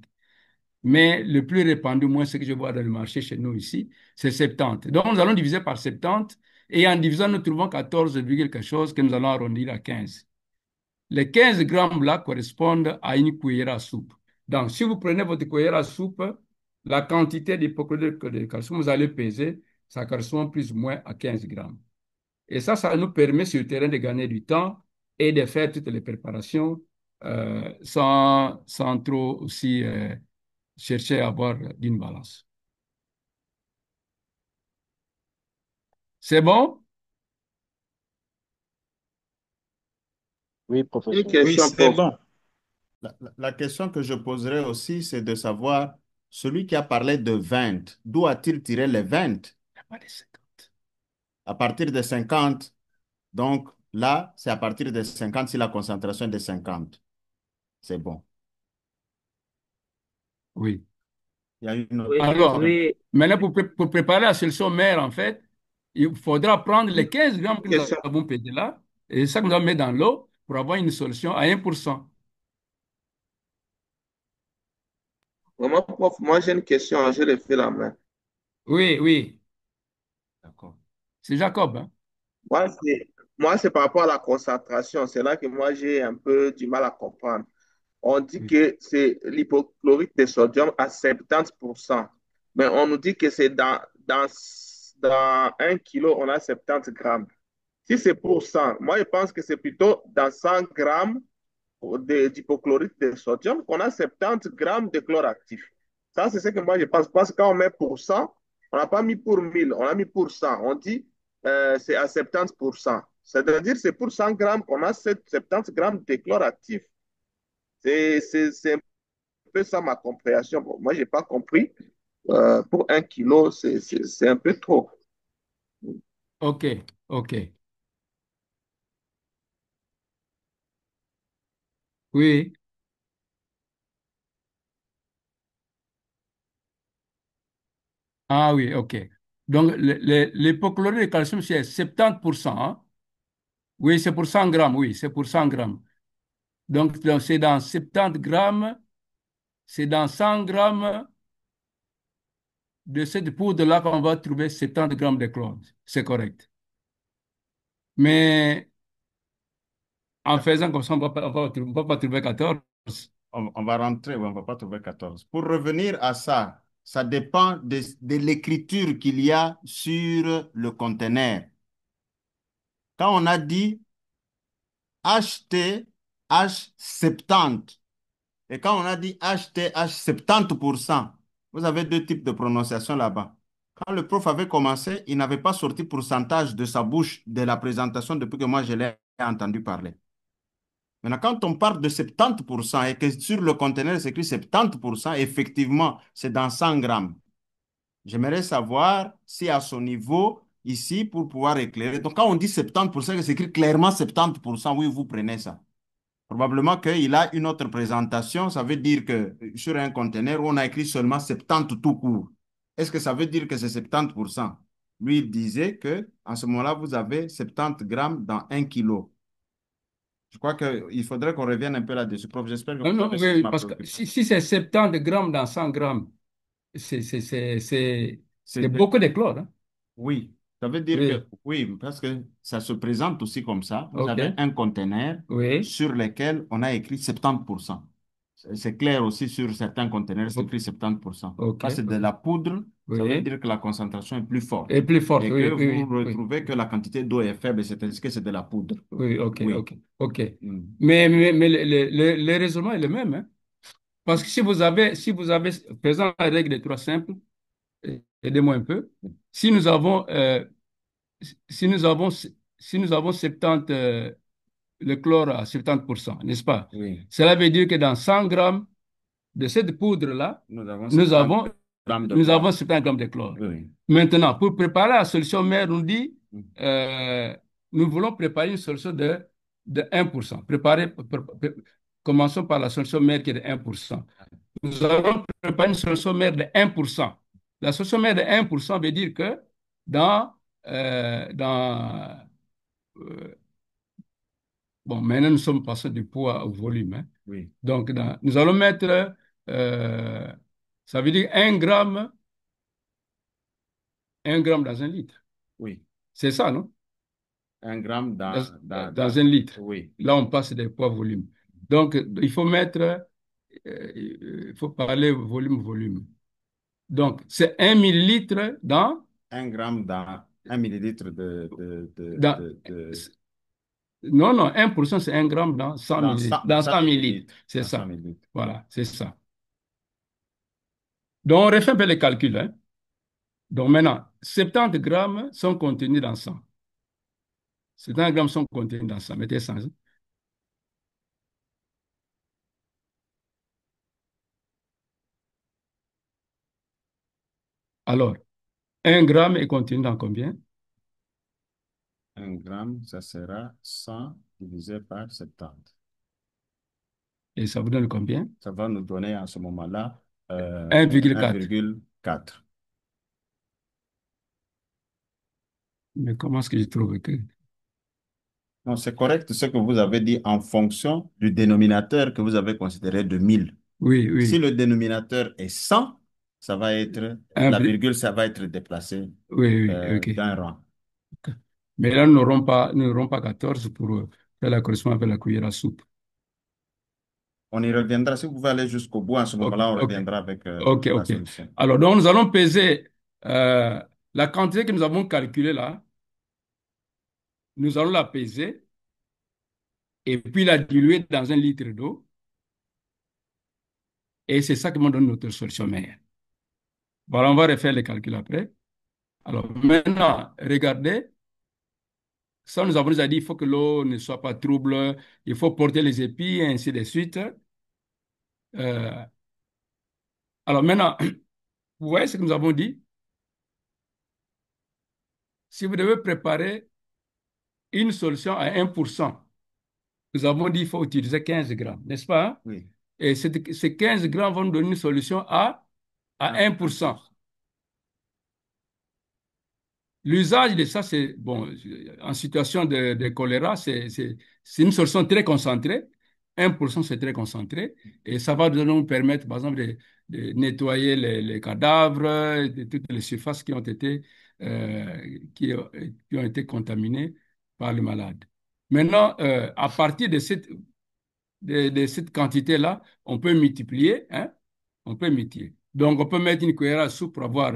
Mais le plus répandu, moi, ce que je vois dans le marché chez nous ici, c'est 70. Donc, nous allons diviser par 70 et en divisant, nous trouvons 14, quelque chose que nous allons arrondir à 15. Les 15 grammes là correspondent à une cuillère à soupe. Donc, si vous prenez votre cuillère à soupe, la quantité d'hypochlorite de calcium, vous allez peser, ça correspond plus ou moins à 15 grammes. Et ça nous permet sur le terrain de gagner du temps et de faire toutes les préparations sans trop aussi chercher à avoir d'une balance. C'est bon? Oui, Une professeur. question, Oui, c'est prof. bon. La question que je poserais aussi, c'est de savoir, celui qui a parlé de 20, d'où a-t-il tiré les 20? Pas de 50. À partir de 50. Donc là, c'est à partir de 50 si la concentration est de 50. C'est bon. Oui. Il y a une autre Oui, Alors, question. oui, maintenant, pour préparer la solution mère, en fait, il faudra prendre les 15 grammes que nous Question. avons pesés là, et ça que nous allons mettre dans l'eau, pour avoir une solution à 1%. Vraiment, prof, moi j'ai une question, je levé la main. Oui, oui, D'accord. c'est Jacob, hein? Moi, c'est par rapport à la concentration. C'est là que moi, j'ai un peu du mal à comprendre. On dit Oui. que c'est l'hypochlorite de sodium à 70%. Mais on nous dit que c'est dans 1 kilo, on a 70 grammes. Si c'est pour 100, moi, je pense que c'est plutôt dans 100 grammes d'hypochlorite de sodium qu'on a 70 grammes de chlore actif. Ça, c'est ce que moi, je pense. Parce que quand on met pour 100, on n'a pas mis pour 1000, on a mis pour 100. On dit c'est à 70%. C'est-à-dire c'est pour 100 grammes qu'on a 70 grammes de chlore actif. C'est un peu ça ma compréhension. Bon, moi, je n'ai pas compris. Pour 1 kilo, c'est un peu trop. OK, OK. Oui. Ah oui, OK. Donc, l'hypochlorite de calcium, c'est 70%, hein? Oui, c'est pour 100 grammes, oui, c'est pour 100 grammes. Donc, c'est dans 70 grammes, c'est dans 100 grammes de cette poudre-là qu'on va trouver 70 grammes de chlore. C'est correct. Mais en faisant comme ça, on va pas trouver 14. On va rentrer, oui, on ne va pas trouver 14. Pour revenir à ça, ça dépend de l'écriture qu'il y a sur le conteneur. Quand on a dit HTH70 et quand on a dit HTH70%, vous avez deux types de prononciation là-bas. Quand le prof avait commencé, il n'avait pas sorti pourcentage de sa bouche de la présentation depuis que moi je l'ai entendu parler. Maintenant, quand on parle de 70% et que sur le conteneur c'est écrit 70%, effectivement, c'est dans 100 grammes. J'aimerais savoir si à son niveau, ici, pour pouvoir éclairer. Donc, quand on dit 70%, c'est écrit clairement 70%, oui, vous prenez ça. Probablement qu'il a une autre présentation, ça veut dire que sur un conteneur, on a écrit seulement 70 tout court. Est-ce que ça veut dire que c'est 70%? Lui, il disait que en ce moment-là, vous avez 70 grammes dans 1 kilo. Je crois qu'il faudrait qu'on revienne un peu là-dessus, prof. J'espère que Non, vous non, avez saisi oui, ma parce que préoccupation. si c'est 70 grammes dans 100 grammes, c'est C'est beaucoup de chlore, hein? Oui, ça veut dire Oui, que oui, parce que ça se présente aussi comme ça. Vous avez OK, un conteneur oui, sur lequel on a écrit 70%. C'est clair aussi sur certains conteneurs, c'est OK, écrit 70%. OK, Quand c'est de la poudre, ça veut oui. dire que la concentration est plus forte. Et plus forte, Et que oui, vous oui, oui, retrouvez que la quantité d'eau est faible, c'est-à-dire que c'est de la poudre. oui, OK, Oui. OK, OK. Mm. Mais le raisonnement est le même, hein? Parce que si vous avez, faisant la règle des trois simples, aidez-moi un peu, si nous avons, si nous avons, si nous avons 70, le chlore à 70%, n'est-ce pas? Oui. Cela veut dire que dans 100 grammes de cette poudre-là, Nous avons nous 70 avons, grammes de nous chlore. avons 70 grammes de chlore. Oui. Maintenant, pour préparer la solution mère, on dit, Mm. euh, nous voulons préparer une solution de 1%. Commençons par la solution mère qui est de 1%. Nous allons préparer une solution mère de 1%. La solution mère de 1% veut dire que dans, dans bon, maintenant nous sommes passés du poids au volume, hein. Oui. Donc, nous allons mettre, euh, ça veut dire 1 gramme dans 1 litre. Oui. C'est ça, non? 1 gramme Dans 1 litre. Oui. Là, on passe des poids volume. Donc, il faut mettre, il faut parler volume. Donc, c'est 1 millilitre dans, 1 gramme dans 1 millilitre dans, non, non, 1%, c'est 1 gramme dans 100 dans millilitres. 100, Dans 100 100 millilitres, millilitres. c'est Dans 100 ça. millilitres. Voilà, c'est ça. Donc, on refait un peu les calculs, hein. Donc, maintenant, 70 grammes sont contenus dans 100. 70 grammes sont contenus dans 100. Mettez 100. Alors, 1 gramme est contenu dans combien? 1 gramme, ça sera 100 divisé par 70. Et ça vous donne combien? Ça va nous donner à ce moment-là 1,4. 1,4. Mais comment est-ce que je trouve que... Non, c'est correct ce que vous avez dit en fonction du dénominateur que vous avez considéré de 1000. Oui, Si oui. le dénominateur est 100, ça va être, la virgule, ça va être déplacée Oui, oui, ok. d'un rang. Mais là, nous n'aurons pas 14 pour faire la correspondance avec la cuillère à soupe. On y reviendra. Si vous pouvez aller jusqu'au bout, à ce Ok, moment-là, on ok, reviendra avec ok, la ok. solution. Alors, donc, nous allons peser la quantité que nous avons calculée là. Nous allons la peser et puis la diluer dans un litre d'eau. Et c'est ça qui me donne notre solution meilleure. Voilà, on va refaire les calculs après. Alors, maintenant, regardez. Ça, nous avons déjà dit, il faut que l'eau ne soit pas trouble, il faut porter les épis, et ainsi de suite. Alors maintenant, vous voyez ce que nous avons dit? Si vous devez préparer une solution à 1%, nous avons dit qu'il faut utiliser 15 grammes, n'est-ce pas? Oui. Et ces 15 grammes vont nous donner une solution à 1%. L'usage de ça, c'est, bon, en situation de choléra, c'est une solution très concentrée. 1%, c'est très concentré. Et ça va nous permettre, par exemple, de nettoyer les cadavres, de toutes les surfaces qui ont été, qui ont été contaminées par le malade. Maintenant, à partir de cette quantité-là, on peut multiplier, hein? On peut multiplier. Donc, on peut mettre une cuillère à soupe pour avoir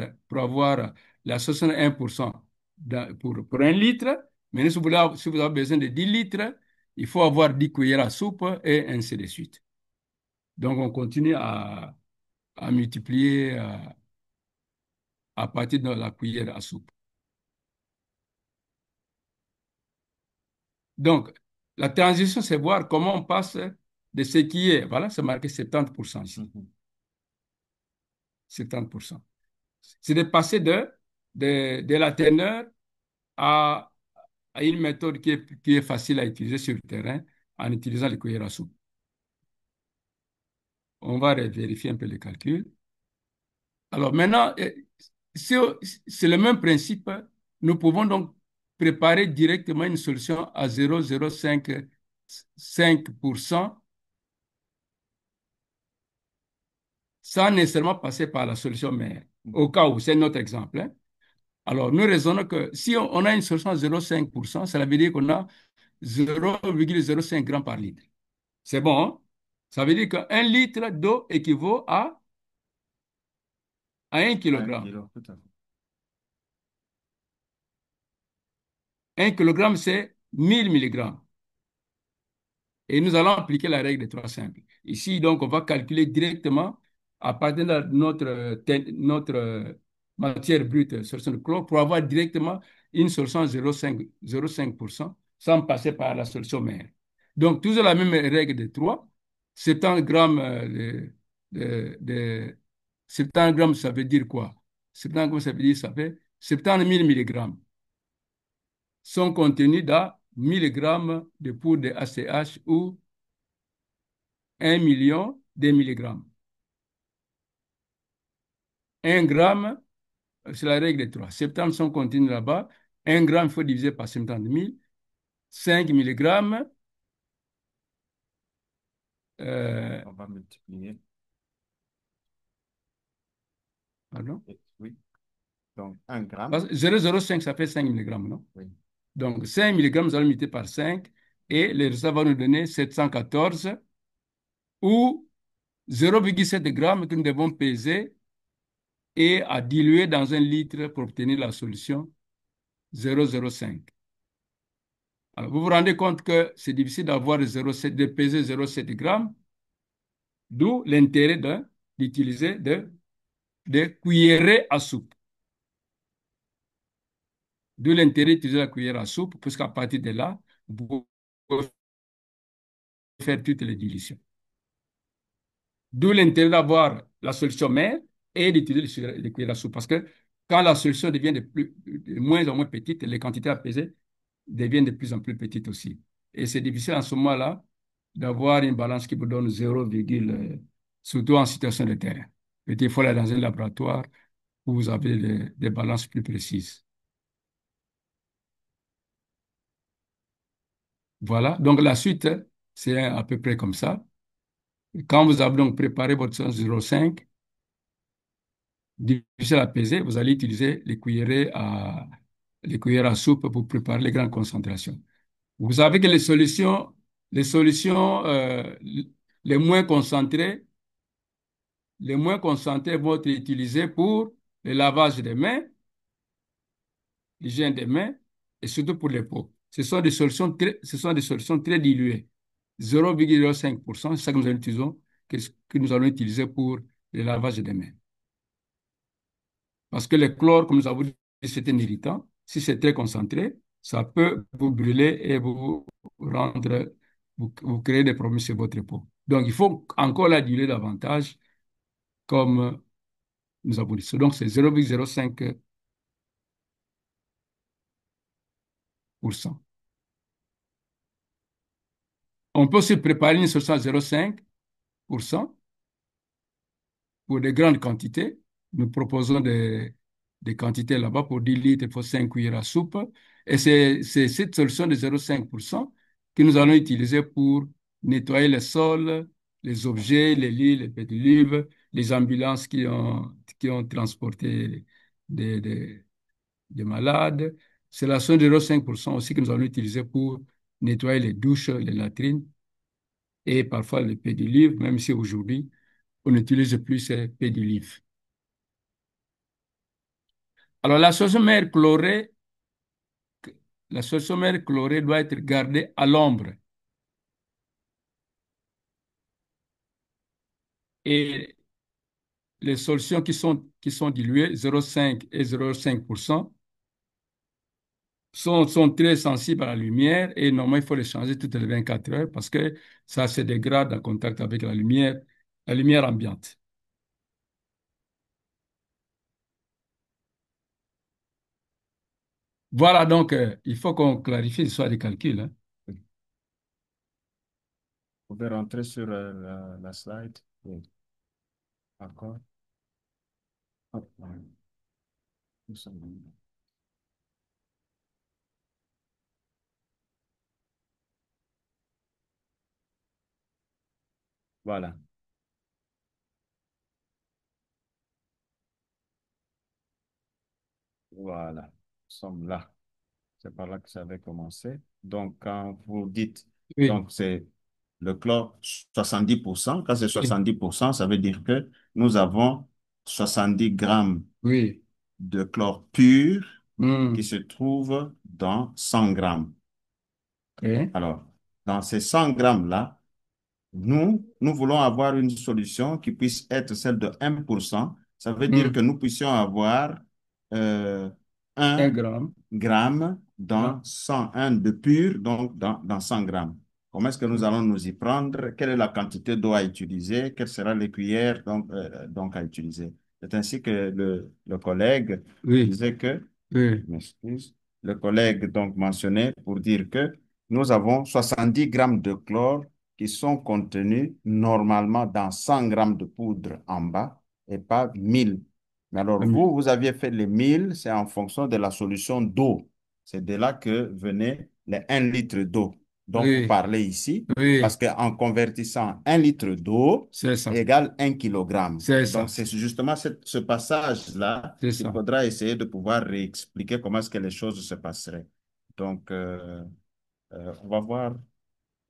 la 61% pour 1 litre. Mais si vous avez besoin de 10 litres, il faut avoir 10 cuillères à soupe et ainsi de suite. Donc, on continue à multiplier à partir de la cuillère à soupe. Donc, la transition, c'est voir comment on passe de ce qui est, voilà, c'est marqué 70% ici. 70%. C'est de passer de la teneur à une méthode qui est facile à utiliser sur le terrain en utilisant les cuillères à soupe. On va vérifier un peu les calculs. Alors maintenant, c'est le même principe. Nous pouvons donc préparer directement une solution à 0,055% sans nécessairement passer par la solution mère. Au cas où, c'est notre exemple, hein. Alors, nous raisonnons que si on a une solution à 0,5%, cela veut dire qu'on a 0,05 grammes par litre. C'est bon, hein? Ça veut dire qu'un litre d'eau équivaut à 1 kilogramme. 1 kilogramme, c'est 1000 milligrammes. Et nous allons appliquer la règle des 3 simples. Ici, donc, on va calculer directement à partir de notre matière brute, solution de chlore, pour avoir directement une solution à 0,5% sans passer par la solution mère. Donc, toujours la même règle de 3. 70 grammes 70 grammes, ça veut dire quoi? 70 grammes, ça veut dire, ça fait 70 000 milligrammes sont contenus dans 1000 grammes de poudre de ACH ou 1 million de milligrammes. 1 gramme, c'est la règle de 3. 70 sont contenus là-bas. 1 gramme, il faut diviser par 70 000. 5 milligrammes. On va multiplier. Pardon? Oui. Donc, 1 gramme. 0,05, ça fait 5 milligrammes, non? Oui. Donc, 5 milligrammes, nous allons multiplier par 5 et le résultat va nous donner 714 ou 0,7 grammes que nous devons peser et à diluer dans 1 litre pour obtenir la solution 0,05. Alors, vous vous rendez compte que c'est difficile d'avoir de peser 0,7 grammes, d'où l'intérêt d'utiliser des cuillerées à soupe. D'où l'intérêt d'utiliser la cuillère à soupe, puisqu'à partir de là, vous pouvez faire toutes les dilutions. D'où l'intérêt d'avoir la solution mère et d'utiliser les cuillères à soupe. Parce que quand la solution devient de moins en moins petite, les quantités à peser deviennent de plus en plus petites aussi. Et c'est difficile en ce moment-là d'avoir une balance qui vous donne 0, surtout en situation de terrain. Il faut aller dans un laboratoire où vous avez des balances plus précises. Voilà. Donc, la suite, c'est à peu près comme ça. Quand vous avez donc préparé votre 0,5, difficile à peser, vous allez utiliser les cuillères à soupe pour préparer les grandes concentrations. Vous savez que les solutions les moins concentrées, les moins concentrées vont être utilisées pour le lavage des mains, l'hygiène des mains et surtout pour les peaux. Ce sont des solutions très diluées. 0,05%, c'est ça que nous allons utiliser, que nous allons utiliser pour le lavage des mains. Parce que le chlore, comme nous avons dit, c'est un irritant. Si c'est très concentré, ça peut vous brûler et vous créer des problèmes sur votre peau. Donc, il faut encore la diluer davantage, comme nous avons dit. Donc, c'est 0,05%. On peut aussi préparer une sauce à 0,5% pour des grandes quantités. Nous proposons des quantités là-bas pour 10 litres, il faut 5 cuillères à soupe. Et c'est cette solution de 0,5% que nous allons utiliser pour nettoyer le sol, les objets, les lits, les pédiluves, les ambulances qui ont transporté des, des, des malades. C'est la solution de 0,5% aussi que nous allons utiliser pour nettoyer les douches, les latrines et parfois les pédiluves, même si aujourd'hui, on n'utilise plus ces pédiluves. Alors, la solution mère chlorée doit être gardée à l'ombre. Et les solutions qui sont diluées, 0,5 et 0,5%, sont très sensibles à la lumière et normalement, il faut les changer toutes les 24 heures parce que ça se dégrade en contact avec la lumière ambiante. Voilà, donc, il faut qu'on clarifie l'histoire des calculs, hein. Vous pouvez rentrer sur la slide. Oui. D'accord. Hop, voilà. Nous sommes bon. Voilà. Voilà. Nous sommes là. C'est par là que ça avait commencé. Donc, quand vous dites, Oui, donc c'est le chlore 70%, quand c'est oui, 70%, ça veut dire que nous avons 70 grammes oui. de chlore pur qui Hmm. se trouve dans 100 grammes. OK. Alors, dans ces 100 grammes-là, nous voulons avoir une solution qui puisse être celle de 1%. Ça veut dire que Hmm. nous puissions avoir euh, 1 1 gramme. gramme dans Dans- 101 de pur, donc dans 100 grammes. Comment est-ce que nous allons nous y prendre? Quelle est la quantité d'eau à utiliser? Quelles seront les cuillères donc à utiliser? C'est ainsi que le collègue Oui, disait que, oui. je m'excuse, le collègue donc mentionnait pour dire que nous avons 70 grammes de chlore qui sont contenus normalement dans 100 grammes de poudre en bas et pas 1000. Mais alors, vous aviez fait les 1000, c'est en fonction de la solution d'eau. C'est de là que venait les 1 litre d'eau dont vous Oui, parlez ici, parce oui, qu'en convertissant 1 litre d'eau c'est ça, égale 1 kilogramme. c'est Donc, ça, c'est justement ce passage-là c'est qu'il ça. faudra essayer de pouvoir réexpliquer comment est-ce que les choses se passeraient. Donc, on va voir.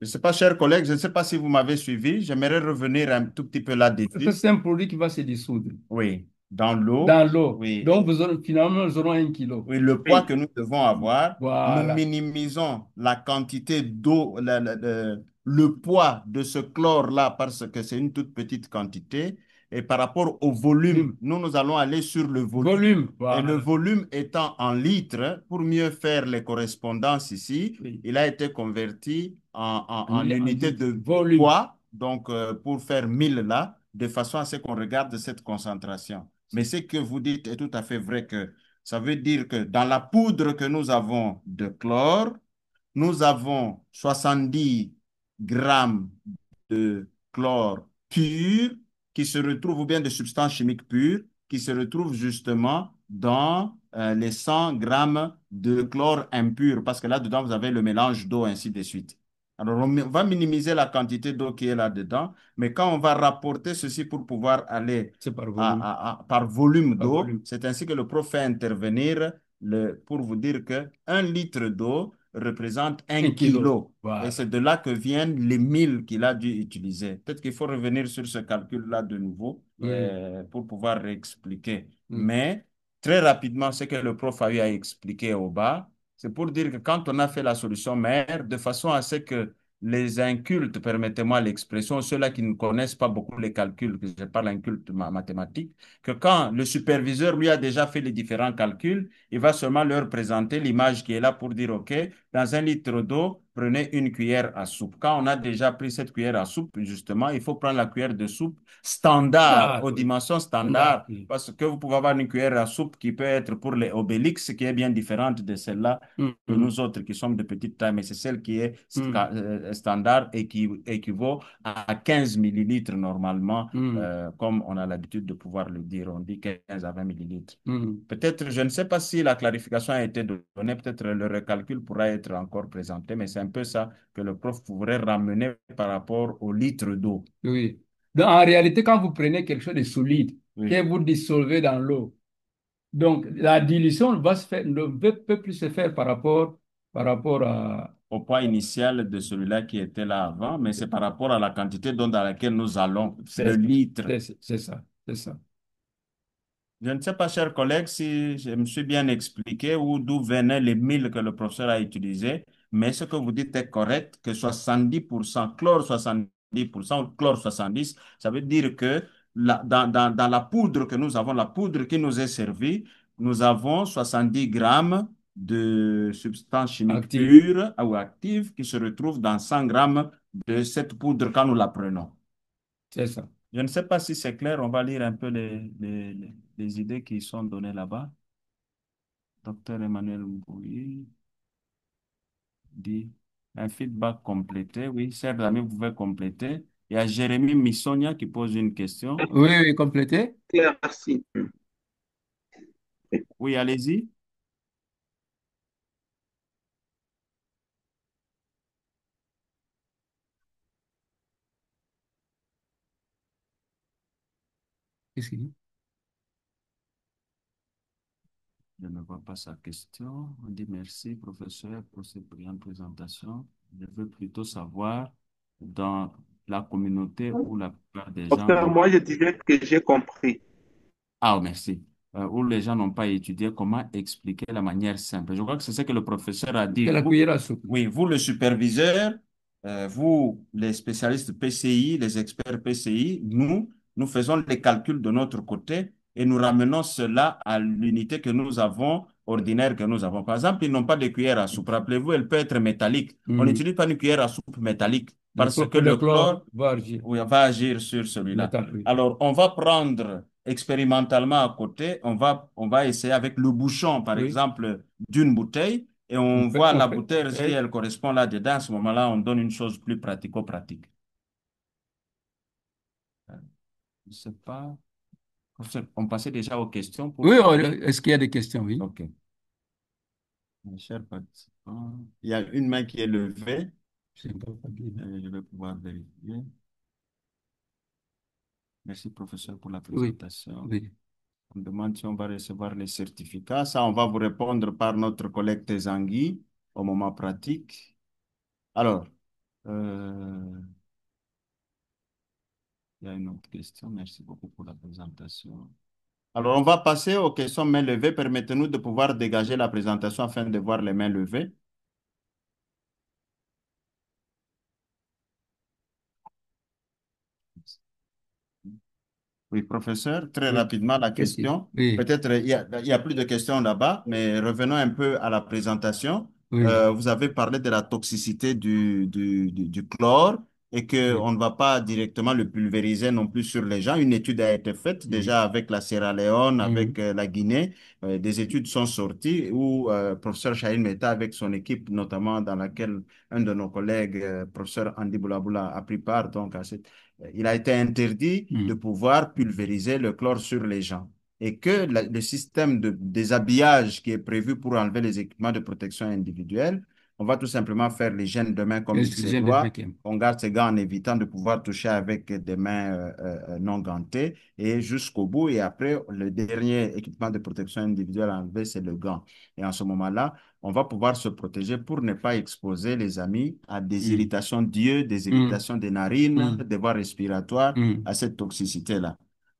Je ne sais pas, chers collègues, je ne sais pas si vous m'avez suivi. J'aimerais revenir un tout petit peu là-dessus. C'est un produit qui va se dissoudre Oui, dans l'eau, dans l'eau. oui. Donc, finalement, nous aurons 1 kilo. Oui, le poids Oui, que nous devons avoir, nous Voilà. minimisons la quantité d'eau, le poids de ce chlore-là parce que c'est une toute petite quantité. Et par rapport au volume, nous allons aller sur le volume. Volume, Et le voilà. volume étant en litres, pour mieux faire les correspondances ici, Oui. il a été converti en unité litre. de Volume. poids, donc pour faire 1000 là, de façon à ce qu'on regarde cette concentration. Mais ce que vous dites est tout à fait vrai que ça veut dire que dans la poudre que nous avons de chlore, nous avons 70 grammes de chlore pur qui se retrouve, ou bien de substances chimiques pures, qui se retrouvent justement dans les 100 grammes de chlore impur, parce que là-dedans, vous avez le mélange d'eau, ainsi de suite. Alors, on va minimiser la quantité d'eau qui est là-dedans, mais quand on va rapporter ceci pour pouvoir aller C'est par volume. par volume Par d'eau, volume. c'est ainsi que le prof fait intervenir pour vous dire que 1 litre d'eau représente 1 kilo. Et Voilà. c'est de là que viennent les 1000 qu'il a dû utiliser. Peut-être qu'il faut revenir sur ce calcul-là de nouveau Oui. pour pouvoir réexpliquer. Mm. Mais très rapidement, ce que le prof a eu à expliquer au bas, c'est pour dire que quand on a fait la solution mère, de façon à ce que les incultes, permettez-moi l'expression, ceux-là qui ne connaissent pas beaucoup les calculs, que je parle inculte mathématique, que quand le superviseur lui a déjà fait les différents calculs, il va seulement leur présenter l'image qui est là pour dire, OK, dans 1 litre d'eau, prenez une cuillère à soupe. Quand on a déjà pris cette cuillère à soupe, justement, il faut prendre la cuillère de soupe standard, aux Oui. dimensions standards, parce que vous pouvez avoir une cuillère à soupe qui peut être pour les Obélix, qui est bien différente de celle-là que nous autres qui sommes de petite taille, mais c'est celle qui est standard et qui équivaut à 15 millilitres normalement, comme on a l'habitude de pouvoir le dire. On dit 15 à 20 millilitres. Peut-être, je ne sais pas si la clarification a été donnée, peut-être le recalcul pourra être encore présenté, mais c'est un peu ça que le prof pourrait ramener par rapport au litre d'eau. Oui. Donc, en réalité, quand vous prenez quelque chose de solide, Oui. que vous dissolvez dans l'eau, donc la dilution va se faire, ne peut plus se faire par rapport au poids initial de celui-là qui était là avant, mais c'est par rapport à la quantité d'eau dans laquelle nous allons, c'est le litre. C'est ça, c'est ça. Je ne sais pas, chers collègues, si je me suis bien expliqué ou d'où venaient les 1000 que le professeur a utilisés, mais ce que vous dites est correct, que 70%, chlore 70% ou chlore 70, ça veut dire que dans la poudre que nous avons, la poudre qui nous est servie, nous avons 70 grammes de substances chimiques pures ou actives qui se retrouvent dans 100 grammes de cette poudre quand nous la prenons. C'est ça. Je ne sais pas si c'est clair, on va lire un peu les idées qui sont données là-bas. Docteur Emmanuel Mbouyi dit un feedback complété. Oui, chers amis, vous pouvez compléter. Il y a Jérémy Missonia qui pose une question. Oui, oui, compléter. Claire, merci. Oui, allez-y. Qu'est-ce qu'il dit? Je ne vois pas sa question. On dit merci, professeur, pour cette brillante présentation. Je veux plutôt savoir dans la communauté où la plupart des gens... Docteur, moi, je disais que j'ai compris. Ah, merci. Où les gens n'ont pas étudié comment expliquer la manière simple. Je crois que c'est ce que le professeur a dit. C'est la cuillère à soupe. Oui, vous, le superviseur, vous, les spécialistes PCI, les experts PCI, nous faisons les calculs de notre côté et nous ramenons cela à l'unité que nous avons, ordinaire que nous avons. Par exemple, ils n'ont pas de cuillère à soupe. Rappelez-vous, elle peut être métallique. On n'utilise pas une cuillère à soupe métallique parce que le chlore va agir sur celui-là. Alors, on va prendre expérimentalement à côté, on va essayer avec le bouchon, par exemple, d'une bouteille, et on voit la bouteille, si elle correspond là-dedans, à ce moment-là, on donne une chose plus pratico-pratique. Je ne sais pas. On passait déjà aux questions. Oui, est-ce qu'il y a des questions? Oui. OK. Mes chers participants, il y a une main qui est levée. Je vais pouvoir vérifier. Merci, professeur, pour la présentation. Oui. On demande si on va recevoir les certificats. Ça, on va vous répondre par notre collègue Tezangui au moment pratique. Alors, il y a une autre question. Merci beaucoup pour la présentation. Alors, on va passer aux questions mains levées. Permettez-nous de pouvoir dégager la présentation afin de voir les mains levées. Oui, professeur, très rapidement la question. Peut-être il y a plus de questions là-bas, mais revenons un peu à la présentation. Vous avez parlé de la toxicité du chlore et qu'on ne va pas directement le pulvériser non plus sur les gens. Une étude a été faite déjà avec la Sierra Leone, avec la Guinée. Des études sont sorties où professeur Chahine Meta, avec son équipe, notamment dans laquelle un de nos collègues, professeur Andy Boulaboula, a pris part donc, il a été interdit de pouvoir pulvériser le chlore sur les gens et que le système de déshabillage qui est prévu pour enlever les équipements de protection individuelle, on on va tout simplement faire l'hygiène de main comme Les il se hygiènes de doit. 20e. On garde ses gants en évitant de pouvoir toucher avec des mains non gantées et jusqu'au bout. Et après, le dernier équipement de protection individuelle à enlever, c'est le gant. Et en ce moment-là, on va pouvoir se protéger pour ne pas exposer les amis à des Mm. irritations d'yeux, des Mm. irritations des narines, Mm. des voies respiratoires, Mm. à cette toxicité-là.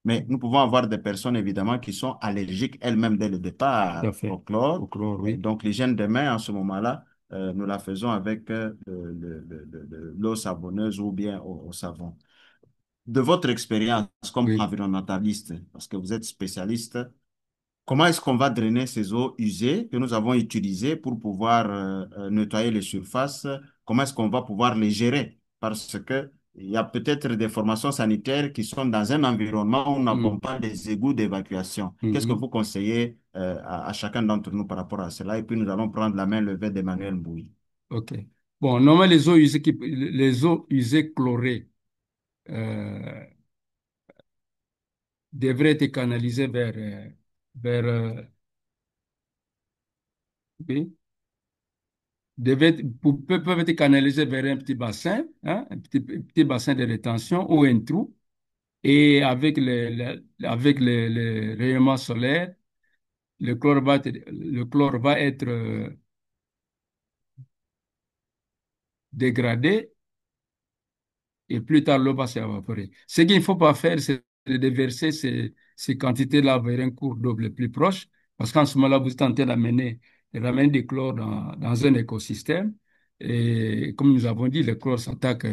Mais nous pouvons avoir des personnes, évidemment, qui sont allergiques elles-mêmes dès le Tout départ à fait. au chlore. Au chlore, Et oui. donc, l'hygiène des mains, en ce moment-là, nous la faisons avec l'eau savonneuse ou bien au savon. De votre expérience comme Oui. environnementaliste, parce que vous êtes spécialiste, comment est-ce qu'on va drainer ces eaux usées que nous avons utilisées pour pouvoir nettoyer les surfaces? Comment est-ce qu'on va pouvoir les gérer? Parce que il y a peut-être des formations sanitaires qui sont dans un environnement où on Mm. n'accompagne pas des égouts d'évacuation. Qu'est-ce que Mhm. vous conseillez à chacun d'entre nous par rapport à cela? Et puis nous allons prendre la main levée d'Emmanuel Mbouy. OK. Bon, normalement, les eaux usées chlorées euh, devraient être canalisées vers oui, peuvent être canalisées vers un petit bassin, hein, un petit bassin de rétention ou un trou. Et avec les rayonnements solaires, le chlore va être dégradé et plus tard l'eau va s'évaporer. Ce qu'il ne faut pas faire, c'est de déverser ces quantités-là vers un cours d'eau le plus proche, parce qu'en ce moment-là, vous tentez de ramener du chlore dans un écosystème. Et comme nous avons dit, le chlore s'attaque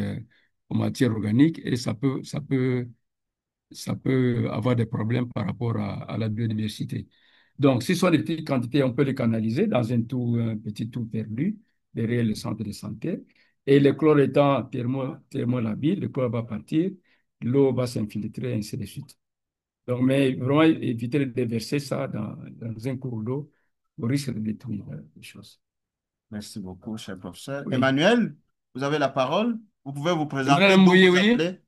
aux matières organiques et ça peut avoir des problèmes par rapport à la biodiversité. Donc, si ce sont des petites quantités, on peut les canaliser dans un petit trou perdu derrière le centre de santé. Et le chlore étant thermolabile, le chlore va partir, l'eau va s'infiltrer, ainsi de suite. Donc, mais vraiment éviter de déverser ça dans un cours d'eau au risque de détruire les choses. Merci beaucoup, cher professeur. Oui. Emmanuel, vous avez la parole. Vous pouvez vous présenter, Madame d'où Mbouye, vous oui. appelez?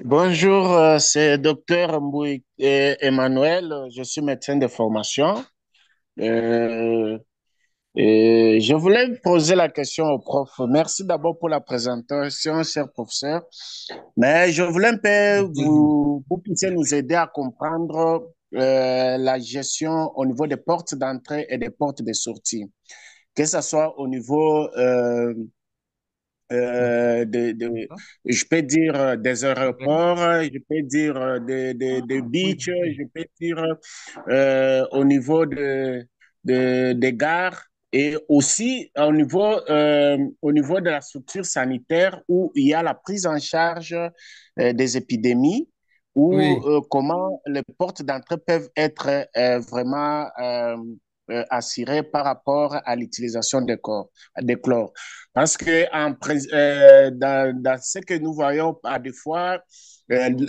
Bonjour, c'est docteur Mbouy Emmanuel. Je suis médecin de formation. Euh, et je voulais poser la question au prof. Merci d'abord pour la présentation, cher professeur. Mais je voulais un peu vous puissiez nous aider à comprendre la gestion au niveau des portes d'entrée et des portes de sortie. Que ce soit au niveau je peux dire des aéroports, je peux dire des beaches, je peux dire au niveau des gares et aussi au niveau de la structure sanitaire où il y a la prise en charge des épidémies ou Oui. comment les portes d'entrée peuvent être vraiment assurées par rapport à l'utilisation des chlores. Parce que dans ce que nous voyons à des fois,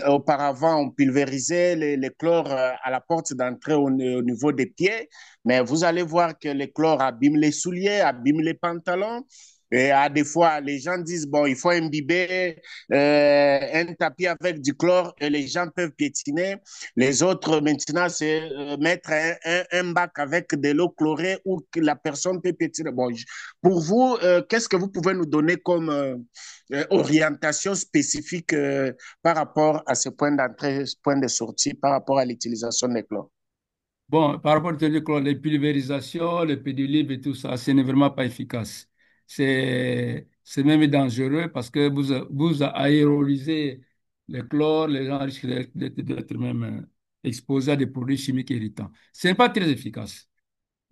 auparavant, on pulvérisait les chlores à la porte d'entrée au niveau des pieds, mais vous allez voir que les chlores abîment les souliers, abîment les pantalons. Et à des fois, les gens disent, bon, il faut imbiber un tapis avec du chlore et les gens peuvent piétiner. Les autres, maintenant, c'est mettre un bac avec de l'eau chlorée où la personne peut piétiner. Bon, pour vous, qu'est-ce que vous pouvez nous donner comme orientation spécifique par rapport à ce point d'entrée, ce point de sortie, par rapport à l'utilisation des chlores? Bon, par rapport aux les pulvérisations, les pédilibres et tout ça, ce n'est vraiment pas efficace. C'est même dangereux parce que vous aérolisez le chlore, les gens risquent d'être même exposés à des produits chimiques irritants. Ce n'est pas très efficace.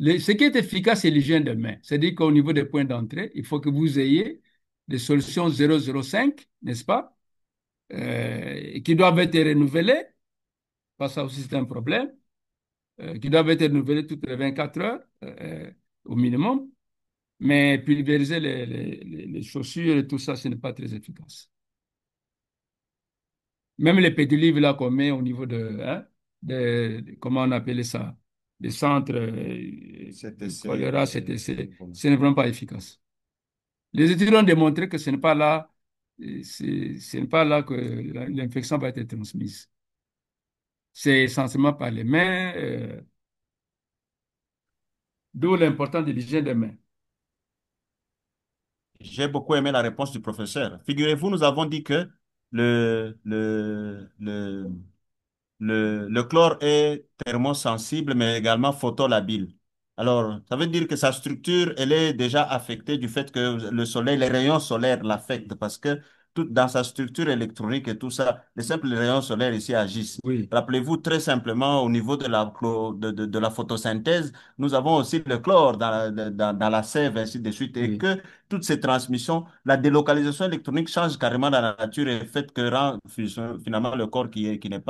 Ce qui est efficace, c'est l'hygiène des mains. C'est-à-dire qu'au niveau des points d'entrée, il faut que vous ayez des solutions 0,05, n'est-ce pas, qui doivent être renouvelées, parce que ça aussi c'est un problème, qui doivent être renouvelées toutes les 24 heures au minimum. Mais pulvériser les chaussures et tout ça, ce n'est pas très efficace. Même les pédilivres là qu'on met au niveau hein, comment on appelait ça, des centres choléra, ce n'est vraiment pas efficace. Les études ont démontré que ce n'est pas là, ce n'est pas là que l'infection va être transmise. C'est essentiellement par les mains, d'où l'importance de l'hygiène des mains. j'ai beaucoup aimé la réponse du professeur. Figurez-vous, nous avons dit que le, le, le, le chlore est thermosensible, mais également photolabile. Alors, ça veut dire que sa structure, elle est déjà affectée du fait que le soleil, les rayons solaires l'affectent parce que tout dans sa structure électronique et tout ça, les simples rayons solaires ici agissent. Oui, Rappelez-vous très simplement au niveau de de la photosynthèse, nous avons aussi le chlore dans la sève, ainsi de suite, et oui, que toutes ces transmissions, la délocalisation électronique change carrément dans la nature et fait que rend finalement le corps qui n'est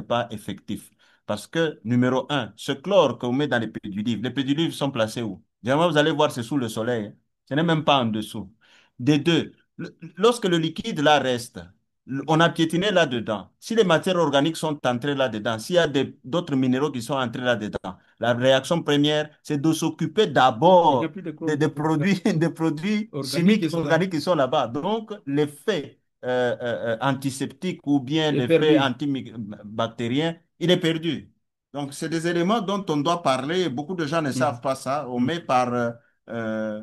pas effectif. Parce que, numéro un, ce chlore qu'on met dans les pédilivres sont placés où? Généralement, vous allez voir, c'est sous le soleil, hein. Ce n'est même pas en dessous. Des deux, lorsque le liquide là reste, on a piétiné là-dedans. Si les matières organiques sont entrées là-dedans, s'il y a d'autres minéraux qui sont entrés là-dedans, la réaction première, c'est de s'occuper il n'y a d'abord plus de chlore des produits organique chimiques, qui sont là. organiques qui sont là-bas. Donc, l'effet antiseptique ou bien Il est l'effet perdu. antibactérien, il est perdu. Donc, c'est des éléments dont on doit parler. Beaucoup de gens ne savent Mm, pas ça. On mm, met par euh,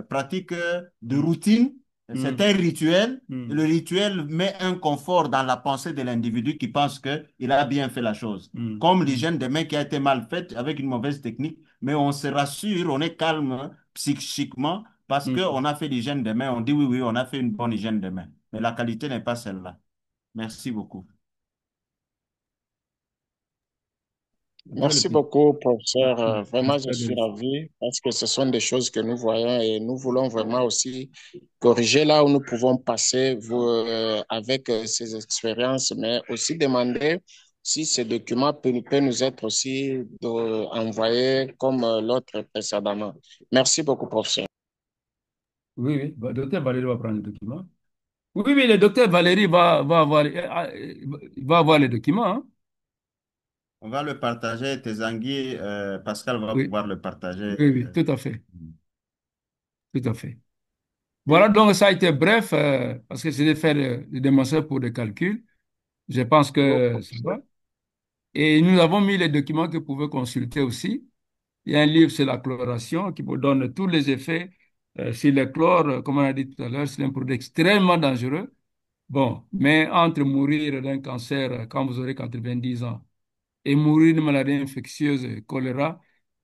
pratique de routine. C'est mm, un rituel. Le mm, rituel met un confort dans la pensée de l'individu qui pense qu'il a bien fait la chose. mm, Comme mm, l'hygiène des mains qui a été mal faite avec une mauvaise technique, mais on se rassure, on est calme hein, psychiquement parce mm. qu'on a fait l'hygiène des mains. On dit oui, oui, on a fait une bonne hygiène des mains. Mais la qualité n'est pas celle-là. Merci beaucoup. Monsieur le Merci Président. beaucoup, professeur. Vraiment, je Professeur suis Denis. ravi parce que ce sont des choses que nous voyons et nous voulons vraiment aussi corriger là où nous pouvons passer avec ces expériences, mais aussi demander si ces documents peuvent nous être aussi envoyés comme l'autre précédemment. Merci beaucoup, professeur. Oui, oui. Docteur Valérie va prendre le document. Oui, oui, le docteur Valérie va avoir les documents, hein. On va le partager. Tézangui, Pascal va Oui, pouvoir le partager. oui, oui, tout à fait. Tout à fait. Voilà, donc ça a été bref, parce que c'est de faire des démonstrations pour des calculs. Je pense Allô, que ça professeur. va. Et nous avons mis les documents que vous pouvez consulter aussi. Il y a un livre sur la chloration qui vous donne tous les effets sur le chlore. Comme on a dit tout à l'heure, c'est un produit extrêmement dangereux. Bon, mais entre mourir d'un cancer quand vous aurez 90 ans et mourir d'une maladie infectieuse, choléra,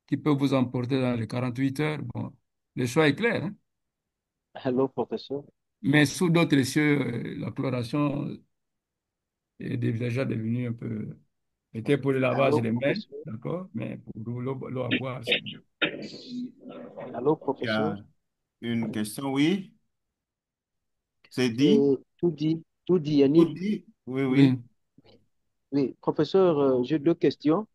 qui peut vous emporter dans les 48 heures, bon, le choix est clair, hein. Allô, professeur. Mais sous d'autres cieux, la chloration est déjà devenue un peu. C'était pour le lavage Allô, des mains, professeur. d'accord, mais pour l'eau à boire, c'est. Allô, Il y professeur. a une question, oui. C'est dit. Tout dit, Tout Yannick. dit. Oui, oui. Oui, Oui, professeur, j'ai deux questions.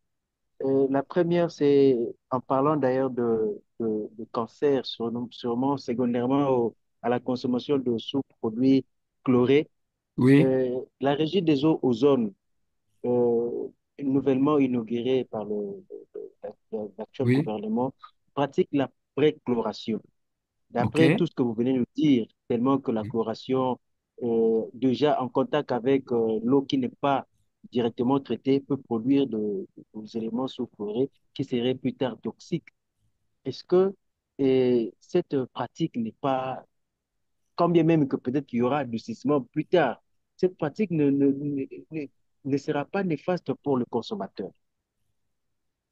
La première, c'est en parlant d'ailleurs de cancer, sûrement secondairement à la consommation de sous-produits chlorés. oui, La régie des eaux ozone, euh, nouvellement inaugurée par l'actuel oui, gouvernement, pratique la préchloration. ok. D'après tout ce que vous venez de dire, tellement que la chloration, déjà en contact avec l'eau qui n'est pas directement traitée, peut produire des éléments sulfurés qui seraient plus tard toxiques. Est-ce que cette pratique n'est pas, quand bien même que peut-être qu'il y aura du cessement plus tard, cette pratique ne sera pas néfaste pour le consommateur?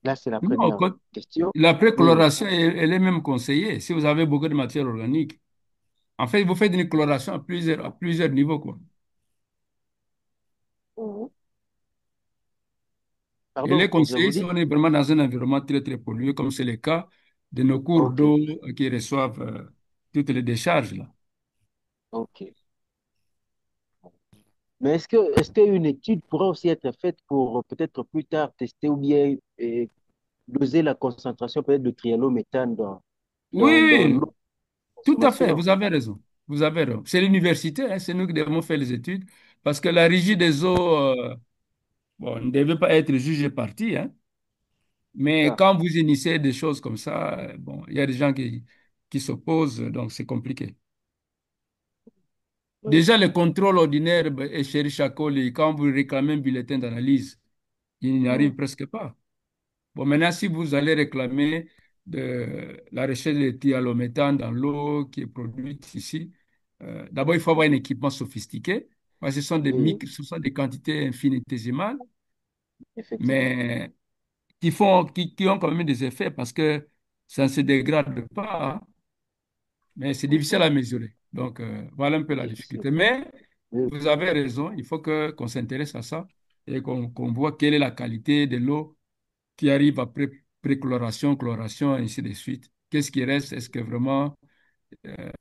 Là, c'est la Non, première question. la Oui. préchloration, elle est même conseillée si vous avez beaucoup de matière organique. En fait, vous faites une chloration à plusieurs niveaux, quoi. Mhm. Elle est Pardon, conseillée vous si dites? on est vraiment dans un environnement très, très pollué, comme c'est le cas de nos cours OK, d'eau qui reçoivent toutes les décharges, là. OK. Mais est-ce qu'une étude pourrait aussi être faite pour peut-être plus tard tester ou bien doser la concentration peut-être de trialométhane Oui, dans oui, l'eau de tout à fait, consommation? vous avez raison. Vous avez raison. C'est l'université, hein, c'est nous qui devons faire les études, parce que la régie des eaux, bon, ne devait pas être juge parti, hein. Mais Ah, quand vous initiez des choses comme ça, bon, il y a des gens qui s'opposent, donc c'est compliqué. oui. Déjà, le contrôle ordinaire, ben, chez Chacoli, quand vous réclamez un bulletin d'analyse, il n'y Hmm. arrive presque pas. Bon, maintenant, si vous allez réclamer de la recherche de thialométhane dans l'eau qui est produite ici. D'abord, il faut avoir un équipement sophistiqué, parce que Oui, ce sont des quantités infinitésimales, effectivement. mais qui ont quand même des effets parce que ça ne se dégrade pas, hein, mais c'est difficile Mhm. à mesurer. Donc, voilà un peu la Difficile. difficulté. Mais Oui, vous avez raison, il faut qu'on s'intéresse à ça et qu'on voit quelle est la qualité de l'eau qui arrive après préchloration, chloration, ainsi de suite. Qu'est-ce qui reste? Est-ce que vraiment euh,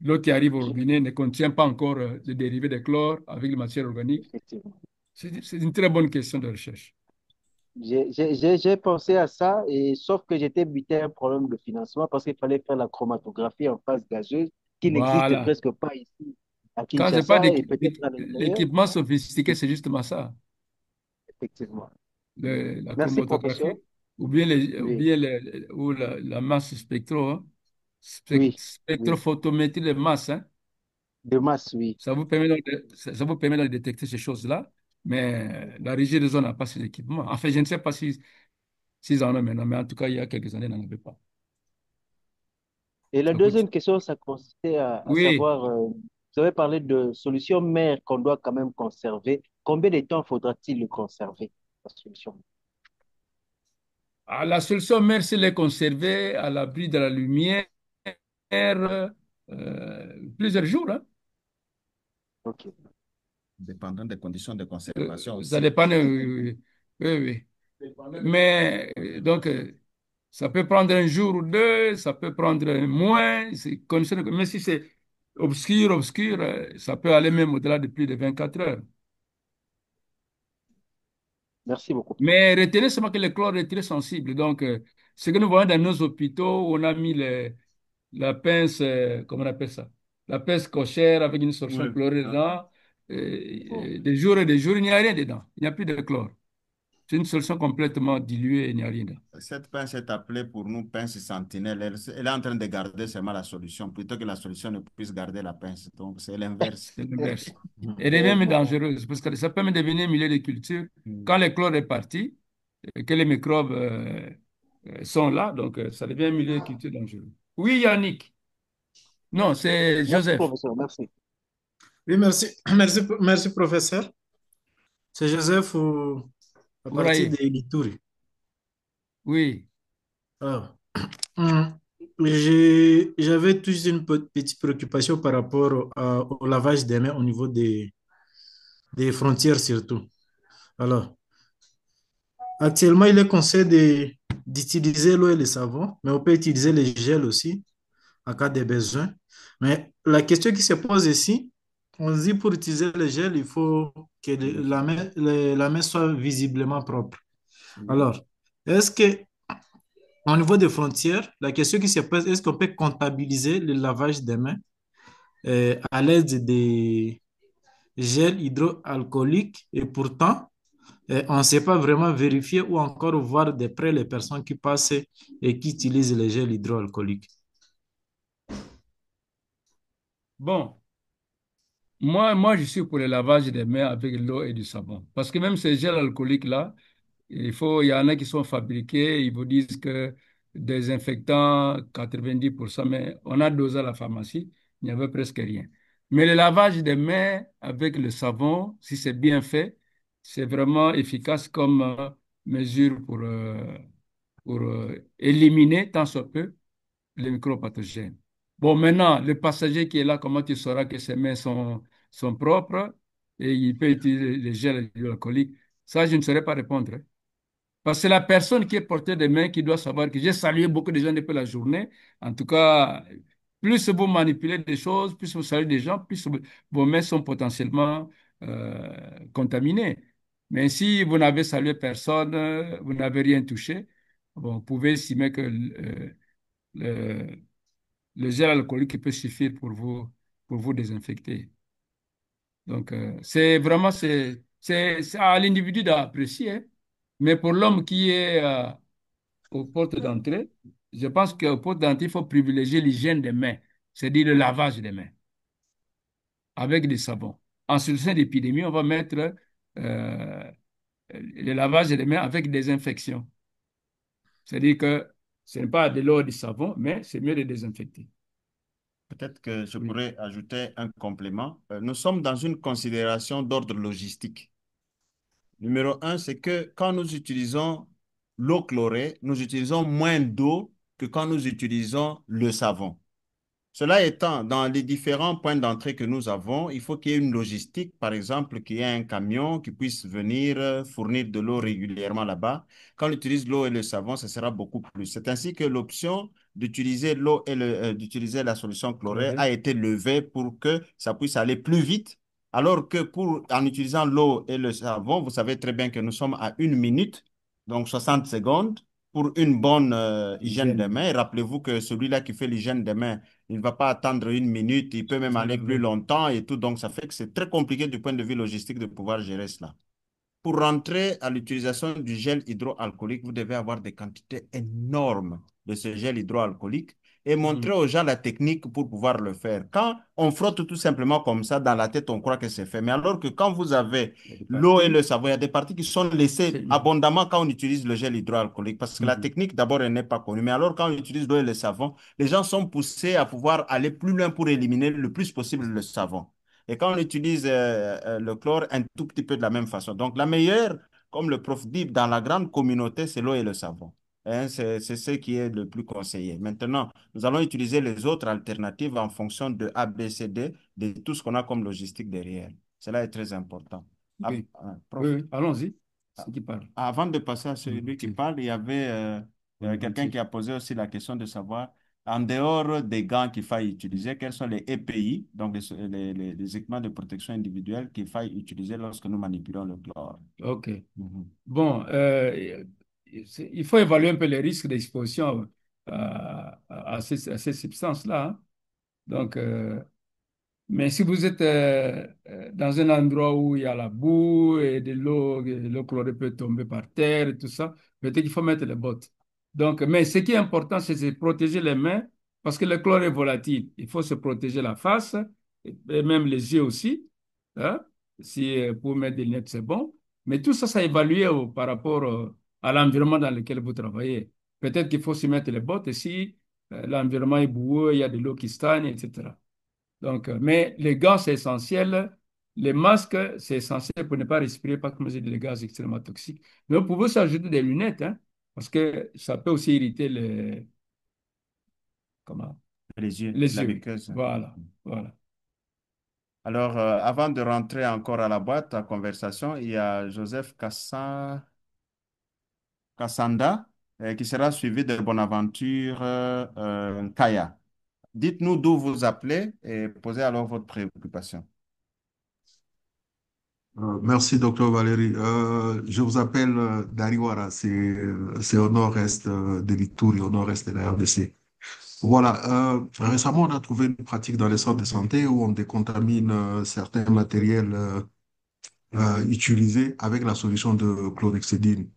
l'eau qui arrive au je- robinet ne contient pas encore les dérivés de chlore avec les matières organiques? effectivement. C'est une très bonne question de recherche. J'ai pensé à ça, et sauf que j'étais buté à un problème de financement parce qu'il fallait faire la chromatographie en phase gazeuse qui n'existe Voilà. presque pas ici à Quand je parle Kinshasa et peut-être à l'extérieur. d'équipement sophistiqué, c'est justement ça. Effectivement. La Merci, professeur. chromatographie, ou bien, Oui, ou la masse spectro, hein. oui, oui. Spectrophotométrie de masse, hein. De masse, oui. Ça vous permet de détecter ces choses-là, mais la régie des zones n'a pas ces équipements. Enfin, je ne sais pas s'ils en ont maintenant, mais en tout cas, il y a quelques années, ils n'en avaient pas. Et la Ça coûte. deuxième question, ça consistait à Oui, savoir, vous avez parlé de solution mère qu'on doit quand même conserver. Combien de temps faudra-t-il le conserver, la solution? la solution mère, c'est les conserver à l'abri de la lumière plusieurs jours, hein. Ok. Dépendant des conditions de conservation Ça aussi. dépend. Oui, oui. Mais donc, ça peut prendre un jour ou deux, ça peut prendre moins. Mais si c'est obscur, ça peut aller même au-delà de plus de 24 heures. Merci beaucoup, Mais professeur. retenez seulement que le chlore est très sensible. Donc, ce que nous voyons dans nos hôpitaux, on a mis la pince, comment on appelle ça? La pince cochère avec une solution Oui. chlorée dedans. Des jours et des jours, il n'y a rien dedans. Il n'y a plus de chlore. C'est une solution complètement diluée, il n'y a rien dedans. Cette pince est appelée pour nous pince sentinelle. Elle est en train de garder seulement la solution, plutôt que la solution ne puisse garder la pince. Donc, c'est l'inverse. C'est l'inverse. Elle est même dangereuse parce que ça peut même devenir un milieu de culture. Mm. Quand le chlore est parti, que les microbes sont là, donc ça devient un milieu de culture dangereux. Oui, Yannick. Non, c'est Merci, Joseph. professeur. Merci. Oui, merci. Merci, professeur. C'est Joseph à partir de Ouraye. Lituri. Oui. Alors, hum, j'avais toujours une petite préoccupation par rapport au lavage des mains au niveau des frontières surtout. Alors, actuellement, il est conseillé d'utiliser l'eau et le savon, mais on peut utiliser les gels aussi en cas de besoin. Mais la question qui se pose ici, on se dit pour utiliser le gel, il faut que la main soit visiblement propre. Mm. Alors, est-ce que au niveau des frontières, la question qui se pose, est-ce qu'on peut comptabiliser le lavage des mains à l'aide des gels hydroalcooliques et pourtant, on ne sait pas vraiment vérifier ou encore voir de près les personnes qui passent et qui utilisent les gels hydroalcooliques. Bon, je suis pour le lavage des mains avec l'eau et du savon. Parce que même ces gels alcooliques-là, il y en a qui sont fabriqués, ils vous disent que désinfectant 90%, mais on a dosé à la pharmacie, il n'y avait presque rien. Mais le lavage des mains avec le savon, si c'est bien fait, c'est vraiment efficace comme mesure pour éliminer tant soit peu les micropathogènes. Bon, maintenant, le passager qui est là, comment tu sauras que ses mains sont propres et il peut utiliser les gels hydroalcooliques? Ça, je ne saurais pas répondre, hein. Parce que c'est la personne qui est porteur des mains qui doit savoir que j'ai salué beaucoup de gens depuis la journée. En tout cas, plus vous manipulez des choses, plus vous saluez des gens, plus vos mains sont potentiellement contaminées. Mais si vous n'avez salué personne, vous n'avez rien touché, bon, vous pouvez estimer que le, le gel alcoolique peut suffire pour vous désinfecter. Donc, c'est vraiment, c'est à l'individu d'apprécier, hein. Mais pour l'homme qui est aux portes d'entrée, je pense qu'aux portes d'entrée, il faut privilégier l'hygiène des mains, c'est-à-dire le lavage des mains avec des savons. En situation d'épidémie, on va mettre le lavage des mains avec des infections. C'est-à-dire que ce n'est pas de l'eau et du savon, mais c'est mieux de désinfecter. Peut-être que je Oui. pourrais ajouter un complément. Nous sommes dans une considération d'ordre logistique. Numéro un, c'est que quand nous utilisons l'eau chlorée, nous utilisons moins d'eau que quand nous utilisons le savon. Cela étant, dans les différents points d'entrée que nous avons, il faut qu'il y ait une logistique, par exemple, qu'il y ait un camion qui puisse venir fournir de l'eau régulièrement là-bas. Quand on utilise l'eau et le savon, ce sera beaucoup plus. C'est ainsi que l'option d'utiliser l'eau et d'utiliser la solution chlorée Chlorée. a été levée pour que ça puisse aller plus vite. Alors que en utilisant l'eau et le savon, vous savez très bien que nous sommes à 1 minute, donc 60 secondes, pour une bonne hygiène des Hygiène. mains. Et rappelez-vous que celui-là qui fait l'hygiène des mains, il ne va pas attendre 1 minute, il peut même aller plus longtemps et tout. Donc, ça fait que c'est très compliqué du point de vue logistique de pouvoir gérer cela. Pour rentrer à l'utilisation du gel hydroalcoolique, vous devez avoir des quantités énormes de ce gel hydroalcoolique et montrer aux gens la technique pour pouvoir le faire. Quand on frotte tout simplement comme ça dans la tête, on croit que c'est fait. Mais alors que quand vous avez l'eau et le savon, il y a des parties qui sont laissées abondamment quand on utilise le gel hydroalcoolique. Parce que la technique, d'abord, elle n'est pas connue. Mais alors, quand on utilise l'eau et le savon, les gens sont poussés à pouvoir aller plus loin pour éliminer le plus possible le savon. Et quand on utilise le chlore, un tout petit peu de la même façon. Donc, la meilleure, comme le prof dit, dans la grande communauté, c'est l'eau et le savon. Hein, c'est ce qui est le plus conseillé. Maintenant, nous allons utiliser les autres alternatives en fonction de A, B, C, D, de tout ce qu'on a comme logistique derrière. Cela est très important. Oui, Prof, oui, allons-y. C'est qui parle. avant de passer à celui qui parle, il y avait quelqu'un qui a posé aussi la question de savoir, en dehors des gants qu'il faille utiliser, quels sont les EPI, donc les équipements de protection individuelle qu'il faille utiliser lorsque nous manipulons le chlore. OK. Mhm. Bon, il faut évaluer un peu les risques d'exposition à ces substances-là, hein. Donc, mais si vous êtes dans un endroit où il y a la boue et de l'eau chlorée peut tomber par terre et tout ça, peut-être qu'il faut mettre les bottes. Donc, mais ce qui est important, c'est de protéger les mains parce que le chlore est volatile. Il faut se protéger la face et même les yeux aussi, hein. Si pour mettre des lunettes, c'est bon. Mais tout ça, ça évalue par rapport à l'environnement dans lequel vous travaillez. Peut-être qu'il faut se mettre les bottes et si l'environnement est boueux, il y a de l'eau qui stagne, etc. Donc, mais les gants, c'est essentiel. Les masques, c'est essentiel pour ne pas respirer, pas comme des gaz extrêmement toxiques. Mais vous pouvez s'ajouter des lunettes, hein, parce que ça peut aussi irriter comment? Les yeux, Les la yeux. muqueuse. Voilà, voilà. Alors, avant de rentrer encore à la boîte à conversation, il y a Joseph Kassanda qui sera suivi de Bonaventure Kaya. Dites-nous d'où vous appelez et posez alors votre préoccupation. Merci, docteur Valérie. Je vous appelle Dariwara, c'est au nord-est de l'Ituri, au nord-est de la RDC. Voilà, récemment, on a trouvé une pratique dans les centres de santé où on décontamine certains matériels utilisés avec la solution de chlorhexidine.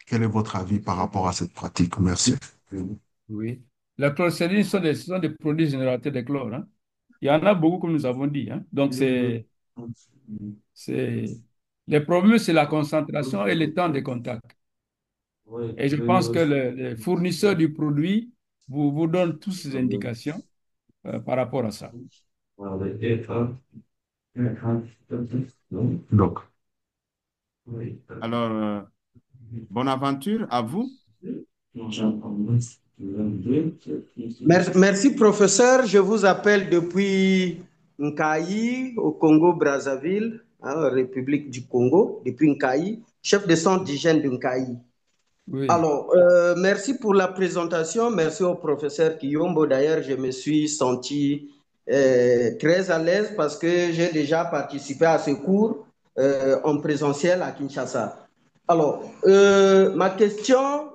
Quel est votre avis par rapport à cette pratique? Merci. Oui. La chlorhexidine ce sont des produits générateurs de chlore, hein. Il y en a beaucoup, comme nous avons dit, hein. Donc, les problèmes, c'est la concentration et le temps de contact. Et je pense que le fournisseur du produit vous donne toutes ces indications par rapport à ça. Donc, Alors, Bonaventure, à vous. Merci, professeur. Je vous appelle depuis Nkayi, au Congo-Brazzaville, hein, République du Congo, depuis Nkayi, chef de centre d'hygiène de Nkayi. Oui. Alors, merci pour la présentation. Merci au professeur Kiyombo. D'ailleurs, je me suis senti très à l'aise parce que j'ai déjà participé à ce cours en présentiel à Kinshasa. Alors, ma question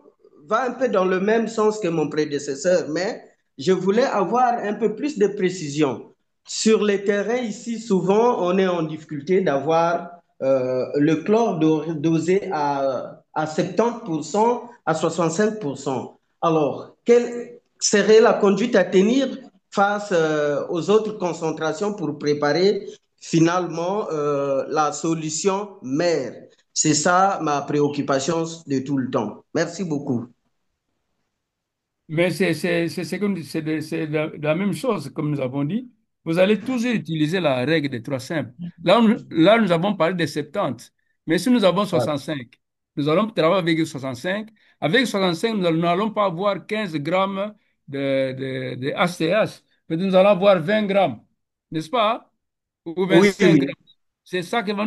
va un peu dans le même sens que mon prédécesseur, mais je voulais avoir un peu plus de précision. Sur les terrains ici, souvent, on est en difficulté d'avoir le chlore dosé à 70%, à 65%. Alors, quelle serait la conduite à tenir face aux autres concentrations pour préparer finalement la solution mère? C'est ça ma préoccupation de tout le temps. Merci beaucoup. Mais c'est la même chose, comme nous avons dit. Vous allez toujours utiliser la règle des trois simples. Là, nous avons parlé des 70. Mais si nous avons 65, nous allons travailler avec 65. Avec 65, nous n'allons pas avoir 15 grammes de HCH. Mais nous allons avoir 20 grammes. N'est-ce pas? Ou Oui, 25 oui. grammes. C'est ça qui va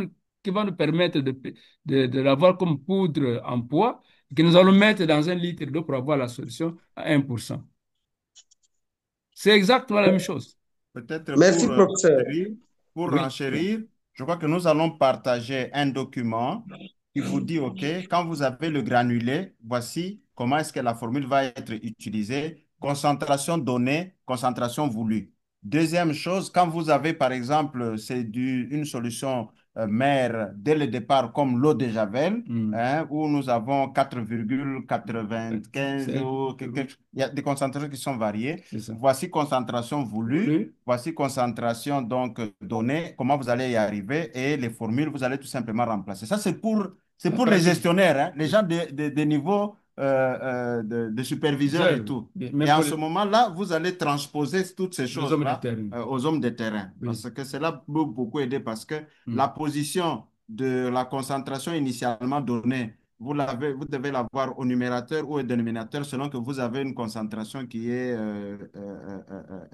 nous permettre de l'avoir comme poudre en poids que nous allons mettre dans un litre d'eau pour avoir la solution à 1%. C'est exactement la même chose. Peut-être Merci, professeur. pour Oui. renchérir, je crois que nous allons partager un document qui vous dit, OK, quand vous avez le granulé, voici comment est-ce que la formule va être utilisée. Concentration donnée, concentration voulue. Deuxième chose, quand vous avez, par exemple, une solution mère dès le départ, comme l'eau de Javel, hein, où nous avons 4,95 ou il y a des concentrations qui sont variées. Voici concentration voulue, voici concentration donc donnée, comment vous allez y arriver et les formules, vous allez tout simplement remplacer. Ça, c'est pour les gestionnaires, hein, les gens de niveau de superviseurs et tout. Mais Et en pour ce moment-là, vous allez transposer toutes ces les hommes de choses-là terrain. aux hommes de terrain. Oui. Parce que cela peut beaucoup aider parce que la position de la concentration initialement donnée, vous devez l'avoir au numérateur ou au dénominateur selon que vous avez une concentration qui est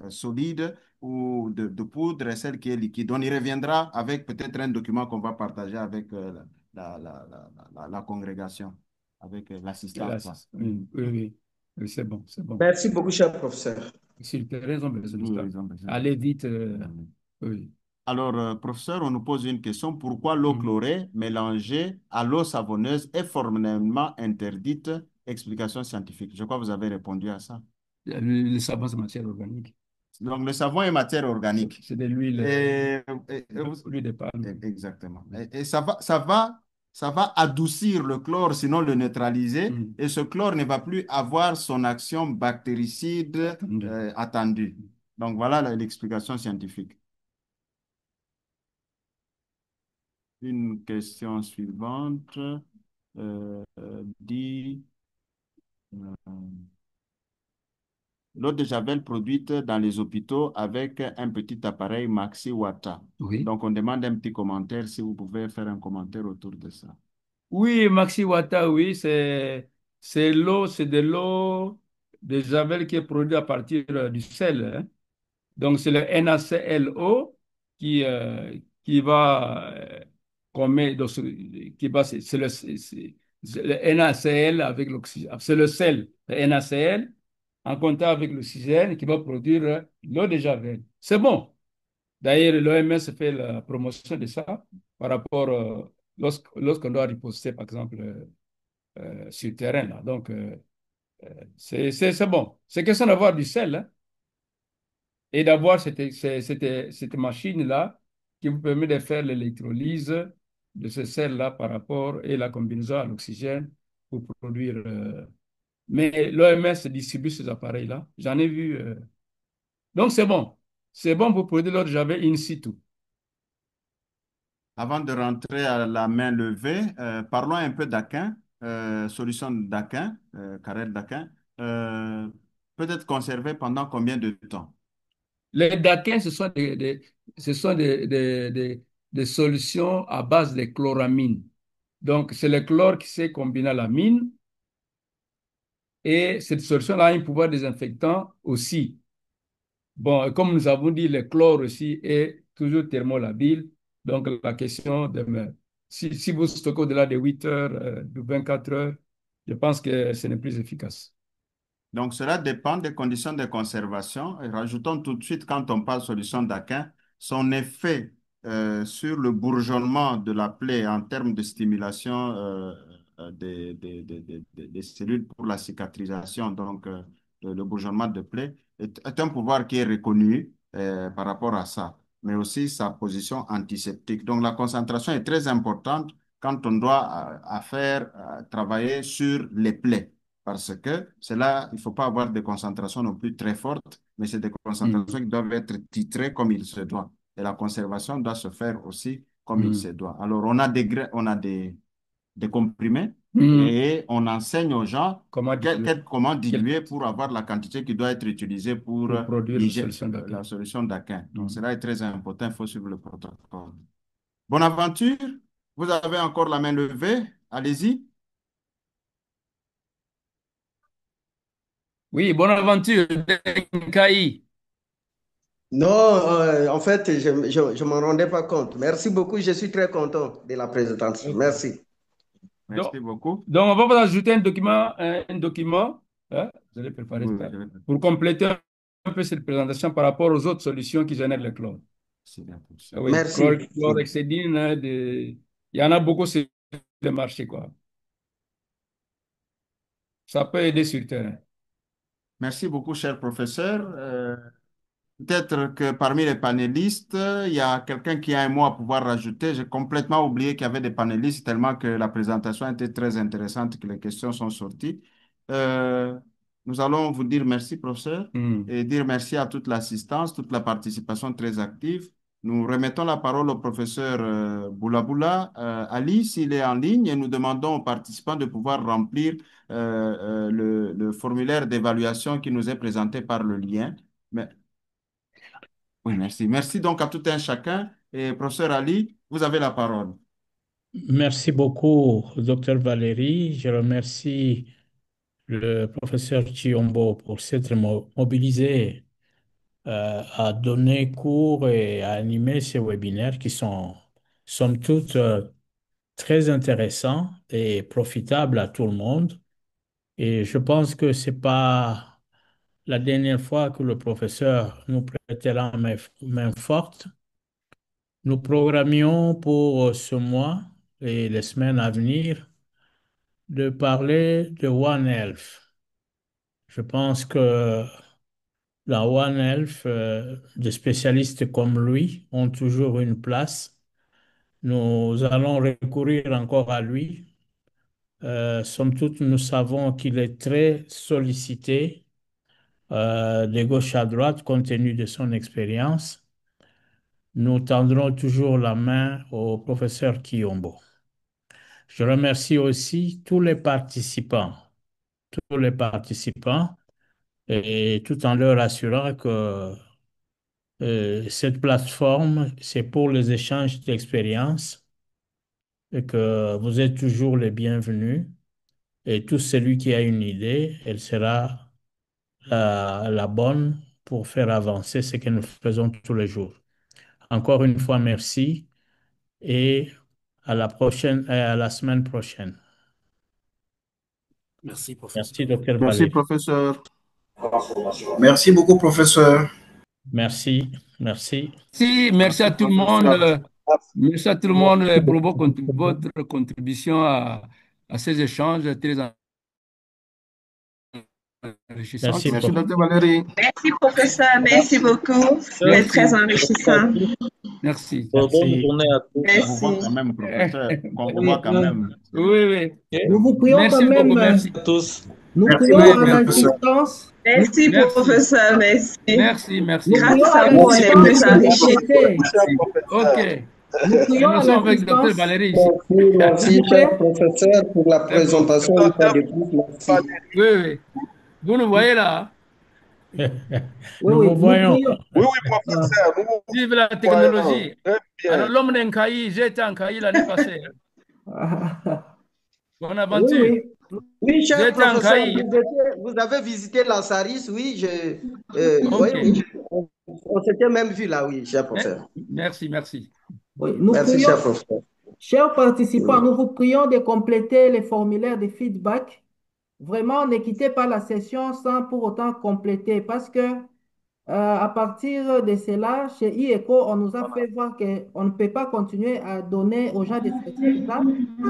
solide ou de poudre et celle qui est liquide. On y reviendra avec peut-être un document qu'on va partager avec la congrégation, avec l'assistance. Oui, oui, oui. Oui, c'est bon, c'est bon. Merci beaucoup, cher professeur. Sur le terrain, ils ont besoin de Oui, ça. ils ont besoin. Allez vite. Oui. Alors, professeur, on nous pose une question. Pourquoi l'eau chlorée mélangée à l'eau savonneuse est formellement interdite? Explication scientifique. Je crois que vous avez répondu à ça. Le savon, c'est matière organique. Donc, le savon est matière organique. C'est de l'huile. L'huile de palme. Exactement. Et ça va adoucir le chlore, sinon le neutraliser. Et ce chlore ne va plus avoir son action bactéricide attendue. Donc, voilà l'explication scientifique. Une question suivante dit l'eau de Javel produite dans les hôpitaux avec un petit appareil Maxi Wata. Oui. Donc, on demande un petit commentaire si vous pouvez faire un commentaire autour de ça. Oui, Maxi Wata, oui, c'est de l'eau de Javel qui est produite à partir du sel, hein. Donc, c'est le NaClO qui va, qu'on met dans qui va, c'est le NaCl avec l'oxygène. C'est le sel, le NaCl, en contact avec l'oxygène qui va produire l'eau de Javel. C'est bon. D'ailleurs, l'OMS fait la promotion de ça par rapport lorsqu'on doit riposter, par exemple, sur le terrain, là. Donc, c'est bon. C'est question d'avoir du sel, hein, et d'avoir cette machine-là qui vous permet de faire l'électrolyse de ce sel-là par rapport et la combinaison à l'oxygène pour produire. Mais l'OMS distribue ces appareils-là. J'en ai vu. Donc, c'est bon. C'est bon pour produire l'eau de Javel in situ. Avant de rentrer à la main levée, parlons un peu d'Aquin, solution d'Aquin, carrel d'Aquin. Peut-être conservé pendant combien de temps? Les daquins, ce sont des solutions à base de chloramine. Donc, c'est le chlore qui s'est combiné à la mine. Et cette solution-là a un pouvoir désinfectant aussi. Bon, comme nous avons dit, le chlore aussi est toujours thermolabile. Donc, la question demeure. Si vous stockez au-delà de 8 heures, de 24 heures, je pense que ce n'est plus efficace. Donc, cela dépend des conditions de conservation. Et rajoutons tout de suite, quand on parle solution d'Aquin, son effet sur le bourgeonnement de la plaie en termes de stimulation des cellules pour la cicatrisation, donc le bourgeonnement de plaie, est un pouvoir qui est reconnu par rapport à ça, mais aussi sa position antiseptique. Donc, la concentration est très importante quand on doit travailler sur les plaies. Parce que cela, il ne faut pas avoir des concentrations non plus très fortes, mais c'est des concentrations qui doivent être titrées comme il se doit. Et la conservation doit se faire aussi comme il se doit. Alors, on a des comprimés et on enseigne aux gens Comment diluer, comment diluer pour avoir la quantité qui doit être utilisée pour pour produire la solution d'Aquin. la solution d'Aquin. Donc, cela est très important, il faut suivre le protocole. Bonaventure, vous avez encore la main levée, allez-y. Oui, Bonaventure, Nkaï. Non, en fait, je ne m'en rendais pas compte. Merci beaucoup, je suis très content de la présentation. Merci. Merci beaucoup. Donc, on va vous ajouter un document, hein, vous allez préparer Oui, ça, oui, pour compléter un peu cette présentation par rapport aux autres solutions qui génèrent le chlore. c'est bien pour ça. Ah oui, Merci. chlorhexidine, hein, il y en a beaucoup sur le marché, quoi. Ça peut aider sur le terrain. Merci beaucoup, cher professeur. Peut-être que parmi les panélistes, il y a quelqu'un qui a un mot à pouvoir rajouter. J'ai complètement oublié qu'il y avait des panélistes tellement que la présentation était très intéressante, que les questions sont sorties. Euh, Nous allons vous dire merci, professeur, et dire merci à toute l'assistance, toute la participation très active. Nous remettons la parole au professeur Boulaboula Ali, s'il est en ligne, et nous demandons aux participants de pouvoir remplir le formulaire d'évaluation qui nous est présenté par le lien. Mais oui, merci. Merci donc à tout un chacun. Et professeur Ali, vous avez la parole. Merci beaucoup, docteur Valérie. Je remercie le professeur Chiombo pour s'être mobilisé à donner cours et à animer ces webinaires qui sont, somme toute, très intéressants et profitables à tout le monde. Et je pense que c'est pas la dernière fois que le professeur nous prêtera main forte. Nous programmions pour ce mois et les semaines à venir de parler de One Health. Je pense que la One Health, des spécialistes comme lui ont toujours une place. Nous allons recourir encore à lui. Somme toute, nous savons qu'il est très sollicité de gauche à droite compte tenu de son expérience. Nous tendrons toujours la main au professeur Kiyombo. Je remercie aussi tous les participants, et tout en leur assurant que cette plateforme, c'est pour les échanges d'expériences et que vous êtes toujours les bienvenus. Et tout celui qui a une idée, elle sera la bonne pour faire avancer ce que nous faisons tous les jours. Encore une fois, merci et à la prochaine, à la semaine prochaine. Merci, professeur. Merci, docteur Merci, Valéry. professeur. Merci beaucoup, professeur. Merci. Merci à tout le monde. Merci à tout le monde pour votre contribution à ces échanges très enrichissants. Merci, Merci, docteur Valéry. Merci, professeur. Merci beaucoup. C'est très enrichissant. Merci. Merci. On vous Merci. voit quand même, professeur. On vous voit quand même. Oui. Nous vous prions Merci quand même. beaucoup, merci. À tous. Nous Merci prions beaucoup, en professeur. insistance. Merci, professeur. Merci. Merci. Nous prions Grâce en à vous, on est plus insistance de enrichis. compléter. OK. Nous prions Nous en sommes avec insistance. docteur Valéry ici. Merci, cher professeur, pour la présentation une fois de plus. Merci. Oui. Vous nous voyez là? Nous vous voyons. Oui, professeur. Vive la technologie. Très bien. Alors, l'homme d'un cahier, j'étais en cahier l'année passée. Bonne aventure. Oui. Oui, cher J'étais en professeur, cahier. vous avez visité la Saris, oui, OK. oui. On s'était même vu là, oui, cher professeur. Merci. Oui, nous Merci, prions, cher professeur. chers participants, nous vous prions de compléter les formulaires de feedback. Vraiment, ne quittez pas la session sans pour autant compléter parce que à partir de cela, chez IECO, on nous a fait voir qu'on ne peut pas continuer à donner aux gens des certificats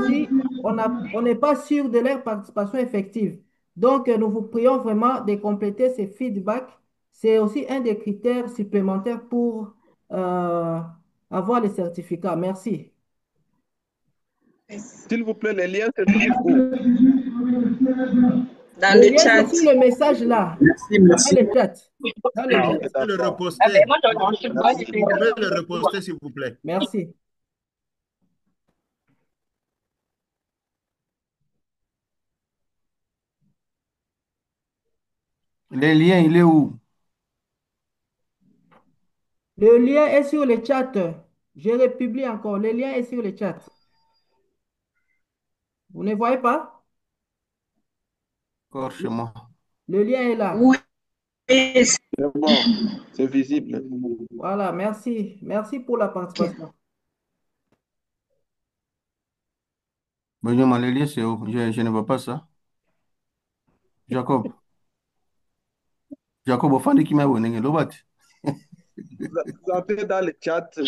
si on n'est pas sûr de leur participation effective. Donc, nous vous prions vraiment de compléter ces feedbacks. C'est aussi un des critères supplémentaires pour avoir les certificats. Merci. S'il vous plaît, les liens se trouvent où? Dans Le le lien, chat. c'est sur le message là. Merci. Dans le chat. Dans le Ah, chat. ok, Vous pouvez le d'accord. reposter. Vous pouvez le reposter, s'il vous plaît. Merci. Les liens, il est où? Le lien est sur le chat. Je republie encore. Le lien est sur le chat. Vous ne voyez pas? Encore chez moi. Le lien est là. Oui, C'est bon, c'est visible. Voilà, merci. Merci pour la participation. Benjamin, les liens, c'est où? Je ne vois pas ça. Jacob. Jacob, au fond de qui m'a abonné, Vous entrez dans le chat, vous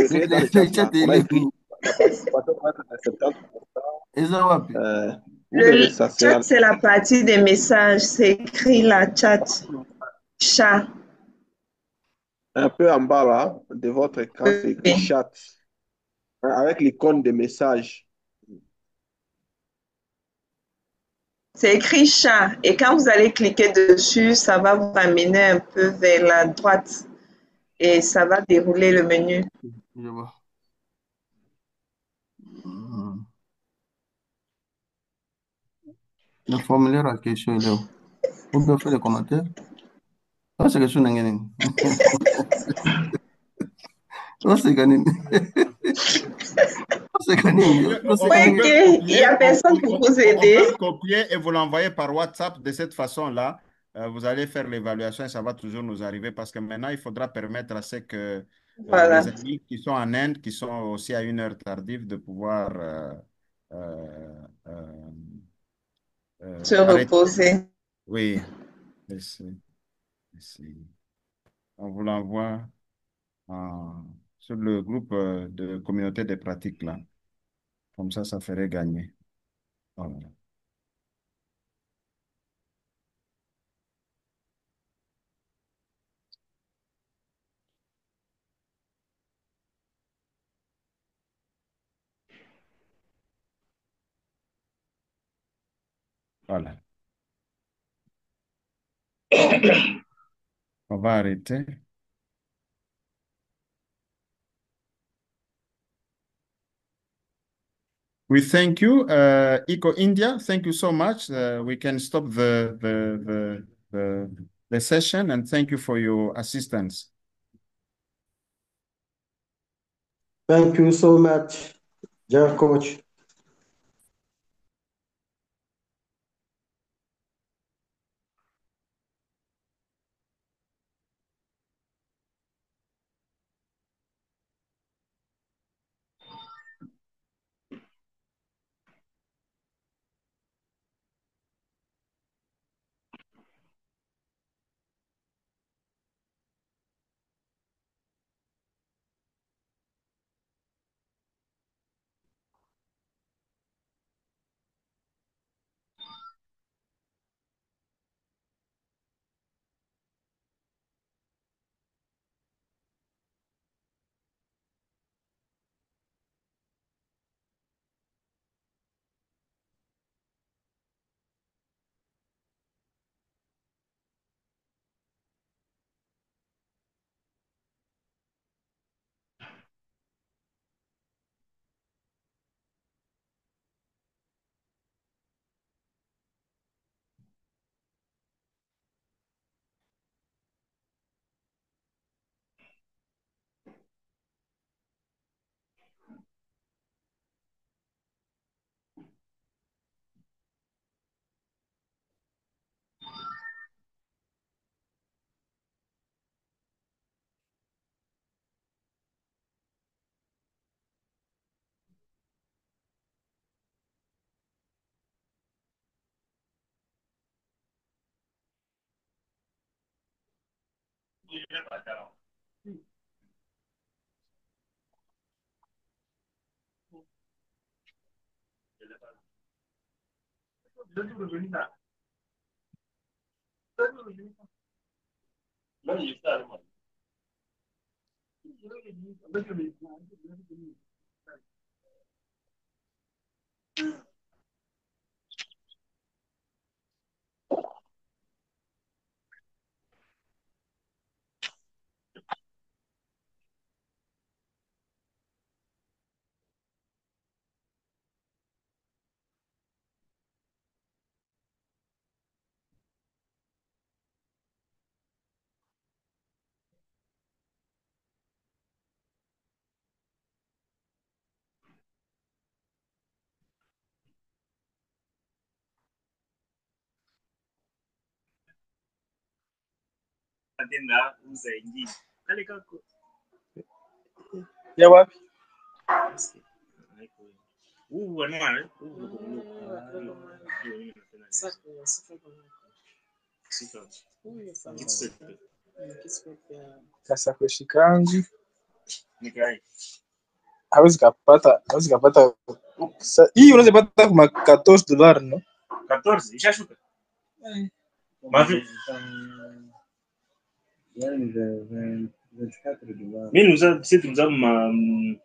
verrez dans le chat le chat, là, on il a est écrit où? la participation doit être de 70%. Eza wapi? Vous verrez le ça, c'est chat, c'est la partie des messages. C'est écrit la chat. Chat. un peu en bas là, de votre écran, c'est écrit Oui. chat, avec l'icône de message. C'est écrit chat. Et quand vous allez cliquer dessus, ça va vous amener un peu vers la droite. Et ça va dérouler le menu. Je vois. Hmm. Le formulaire à question, il est où? On peut faire les commentaires? Ah, c'est question d'engagement. Oh, c'est gagné. Oh, c'est gagné. Oh, c'est Ouais, gagné. ok. Il n'y a personne pour vous On peut aider. le copier et vous l'envoyer par WhatsApp de cette façon-là. Vous allez faire l'évaluation et ça va toujours nous arriver parce que maintenant, il faudra permettre à ce que les Voilà. amis qui sont en Inde, qui sont aussi à une heure tardive, de pouvoir euh, euh, Se arrêter. reposer. Oui, merci, merci. On vous l'envoie sur le groupe de communauté des pratiques là. Comme ça ferait gagner. Voilà. Voilà. On va arrêter. We thank you, Eco India. Thank you so much. We can stop the session and thank you for your assistance. Thank you so much, dear coach. Ya wapi? Kasakoshi kangu hawezi kapata hii unaweza pata kuma $14 no? 14 ishashuka. Mimi nous c'est nous avons